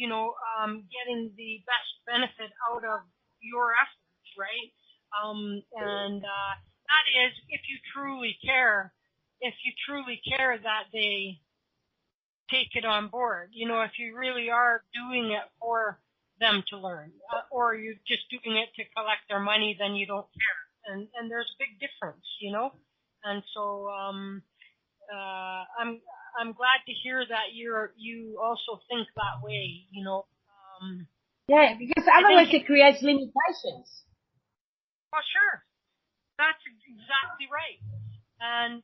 getting the best benefit out of your efforts, right? And that is if you truly care that they take it on board. If you really are doing it for them to learn, or you're just doing it to collect their money, then you don't care. And there's a big difference, And so I'm glad to hear that you also think that way, because otherwise it creates limitations. Oh, sure. That's exactly right. And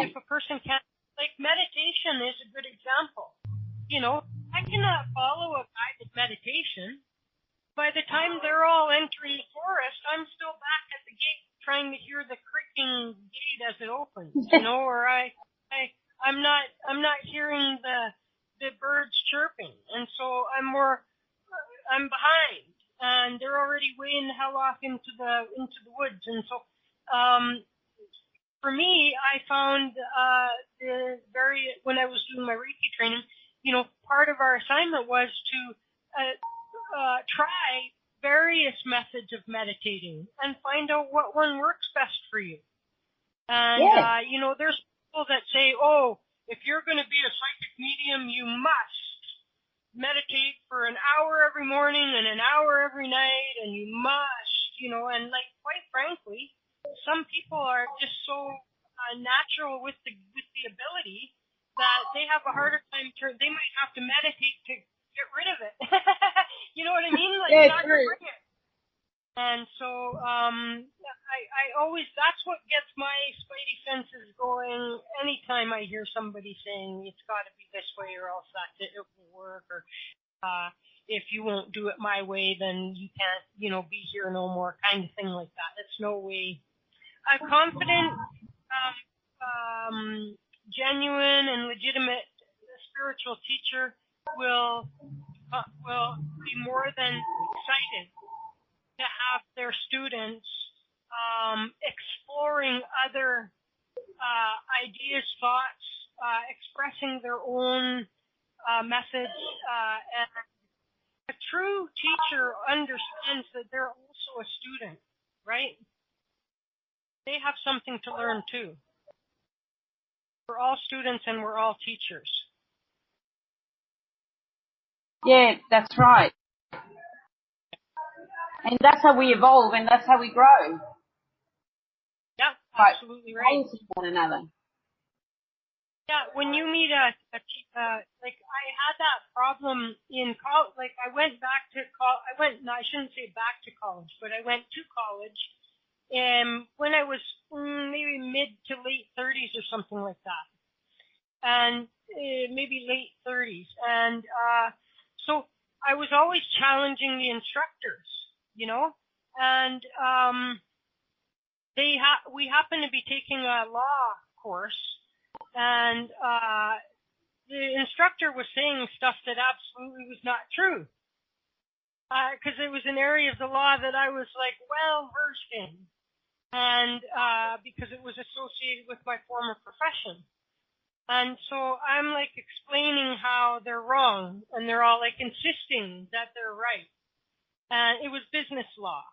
if a person can't, like, meditation is a good example. I cannot follow a guided meditation. By the time they're all entering the forest, I'm still back at the gate trying to hear the creaking gate as it opens, or I'm not hearing the birds chirping, and so I'm behind, and they're already way in the hell off into the woods, and so for me, I found when I was doing my Reiki training, part of our assignment was to try various methods of meditating and find out what one works best for you. And, there's people that say, oh, if you're going to be a psychic medium, you must meditate for an hour every morning and an hour every night, and you must, and like, quite frankly, some people are just so natural with the ability that they have a harder time they might have to meditate to get rid of it. You know what I mean? Like, not to bring it. And so, I always, that's what gets my spidey senses going anytime I hear somebody saying it's got to be this way or else it won't work, or, if you won't do it my way, then you can't, be here no more, kind of thing like that. It's no way. A confident, genuine and legitimate spiritual teacher will be more than excited to have their students exploring other ideas, thoughts, expressing their own methods. And a true teacher understands that they're also a student, right? They have something to learn too. We're all students and we're all teachers. Yeah, that's right. And that's how we evolve, and that's how we grow. Yeah, absolutely right. One another. Yeah, when you meet like I had that problem in college. Like I went back to college. I shouldn't say back to college, but I went to college when I was maybe mid to late 30s or something like that. And maybe late 30s. And so I was always challenging the instructors, and we happened to be taking a law course, and the instructor was saying stuff that absolutely was not true, because it was an area of the law that I was like well versed in, and because it was associated with my former profession. And so I'm like explaining how they're wrong, and they're all like insisting that they're right. And it was business law.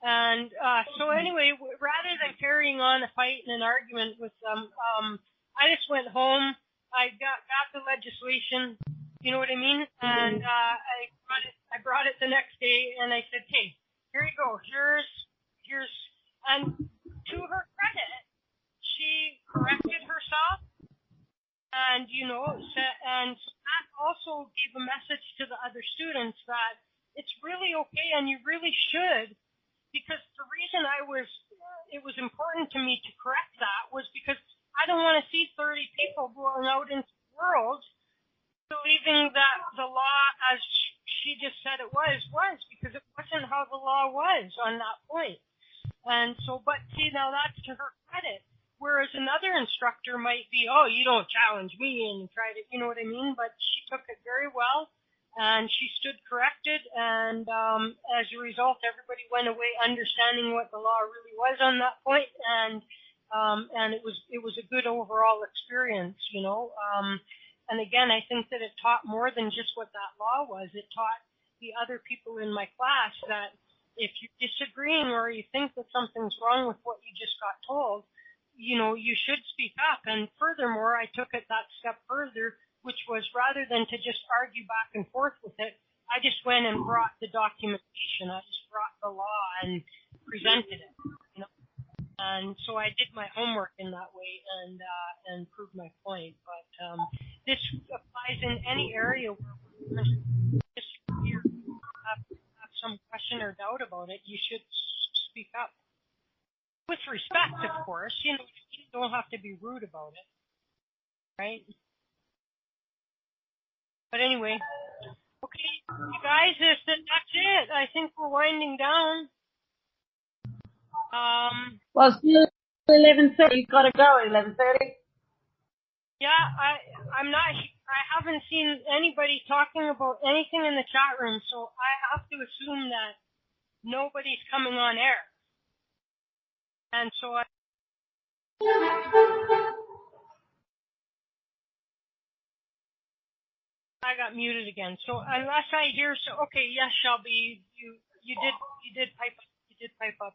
And so anyway, rather than carrying on a fight and an argument with them, I just went home. I got the legislation, you know what I mean? And I brought it the next day, and I said, hey, here you go. Here's and to her credit, she corrected herself. And, and that also gave a message to the other students that it's really okay and you really should, because the reason it was important to me to correct that was because I don't want to see 30 people going out into the world believing that the law, as she just said it was, because it wasn't how the law was on that point. And so, but see, now that's to her credit. Whereas another instructor might be, oh, you don't challenge me, and try to, you know what I mean? But she took it very well, and she stood corrected, and as a result, everybody went away understanding what the law really was on that point, and it was a good overall experience, you know. And again, I think that it taught more than just what that law was. It taught the other people in my class that if you're disagreeing or you think that something's wrong with what you just got told, you know, you should speak up. And furthermore, I took it that step further, which was rather than to just argue back and forth with it, I just went and brought the documentation. I just brought the law and presented it, you know. And so I did my homework in that way and proved my point. But this applies in any area where we're disagree or have some question or doubt about it. You should speak up. With respect, of course, you know, you don't have to be rude about it, right? But anyway, okay, you guys, that's it. I think we're winding down. Well, it's still 11:30. You've got to go at 11:30. Yeah, I haven't seen anybody talking about anything in the chat room, so I have to assume that nobody's coming on air. And so I got muted again. So unless I hear, okay, yes, Shelby, you did pipe up.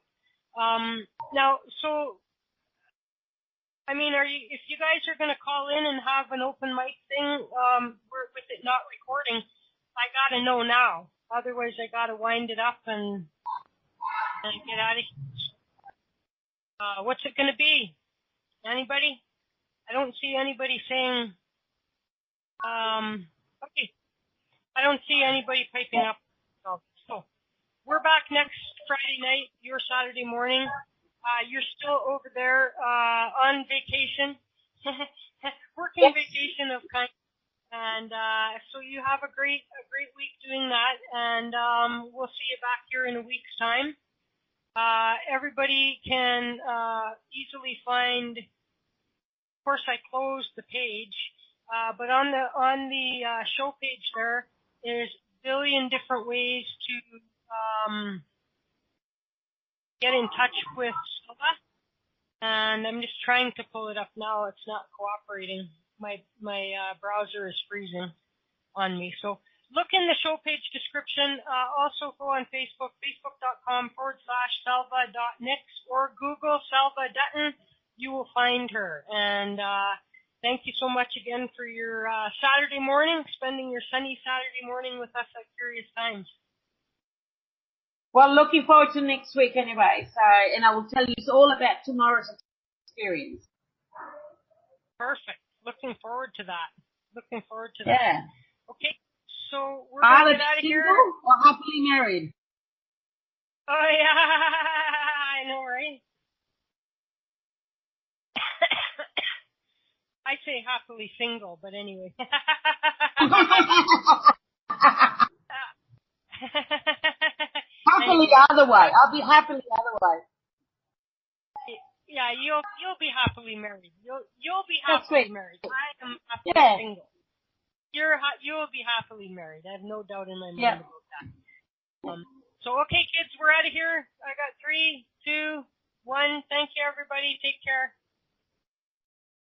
Now, so I mean, if you guys are going to call in and have an open mic thing, with it not recording, I got to know now. Otherwise, I got to wind it up and get out of here. What's it going to be? Anybody? I don't see anybody saying, okay. I don't see anybody piping up. So we're back next Friday night, your Saturday morning. You're still over there, on vacation, working vacation of kind. And, so you have a great week doing that. And, we'll see you back here in a week's time. Everybody can easily find. Of course, I closed the page, but on the show page there's a billion different ways to get in touch with Selva, and I'm just trying to pull it up now. It's not cooperating. My browser is freezing on me. So look in the show page description. Also go on Facebook, facebook.com/Selva.nix, or Google Selva Dutton. You will find her. And thank you so much again for your Saturday morning, spending your sunny Saturday morning with us at Curious Times. Well, looking forward to next week anyway. So, and I will tell you all about tomorrow's experience. Perfect. Looking forward to that. Yeah. Okay. So we're going to get out of here. Or happily married? Oh, yeah. I know, right? I say happily single, but anyway. Happily other way. I'll be happily other way. Yeah, you'll be happily married. You'll be happily married. I am happily single. You'll be happily married. I have no doubt in my mind about that. So okay, kids, we're out of here. I got 3, 2, 1. Thank you, everybody. Take care.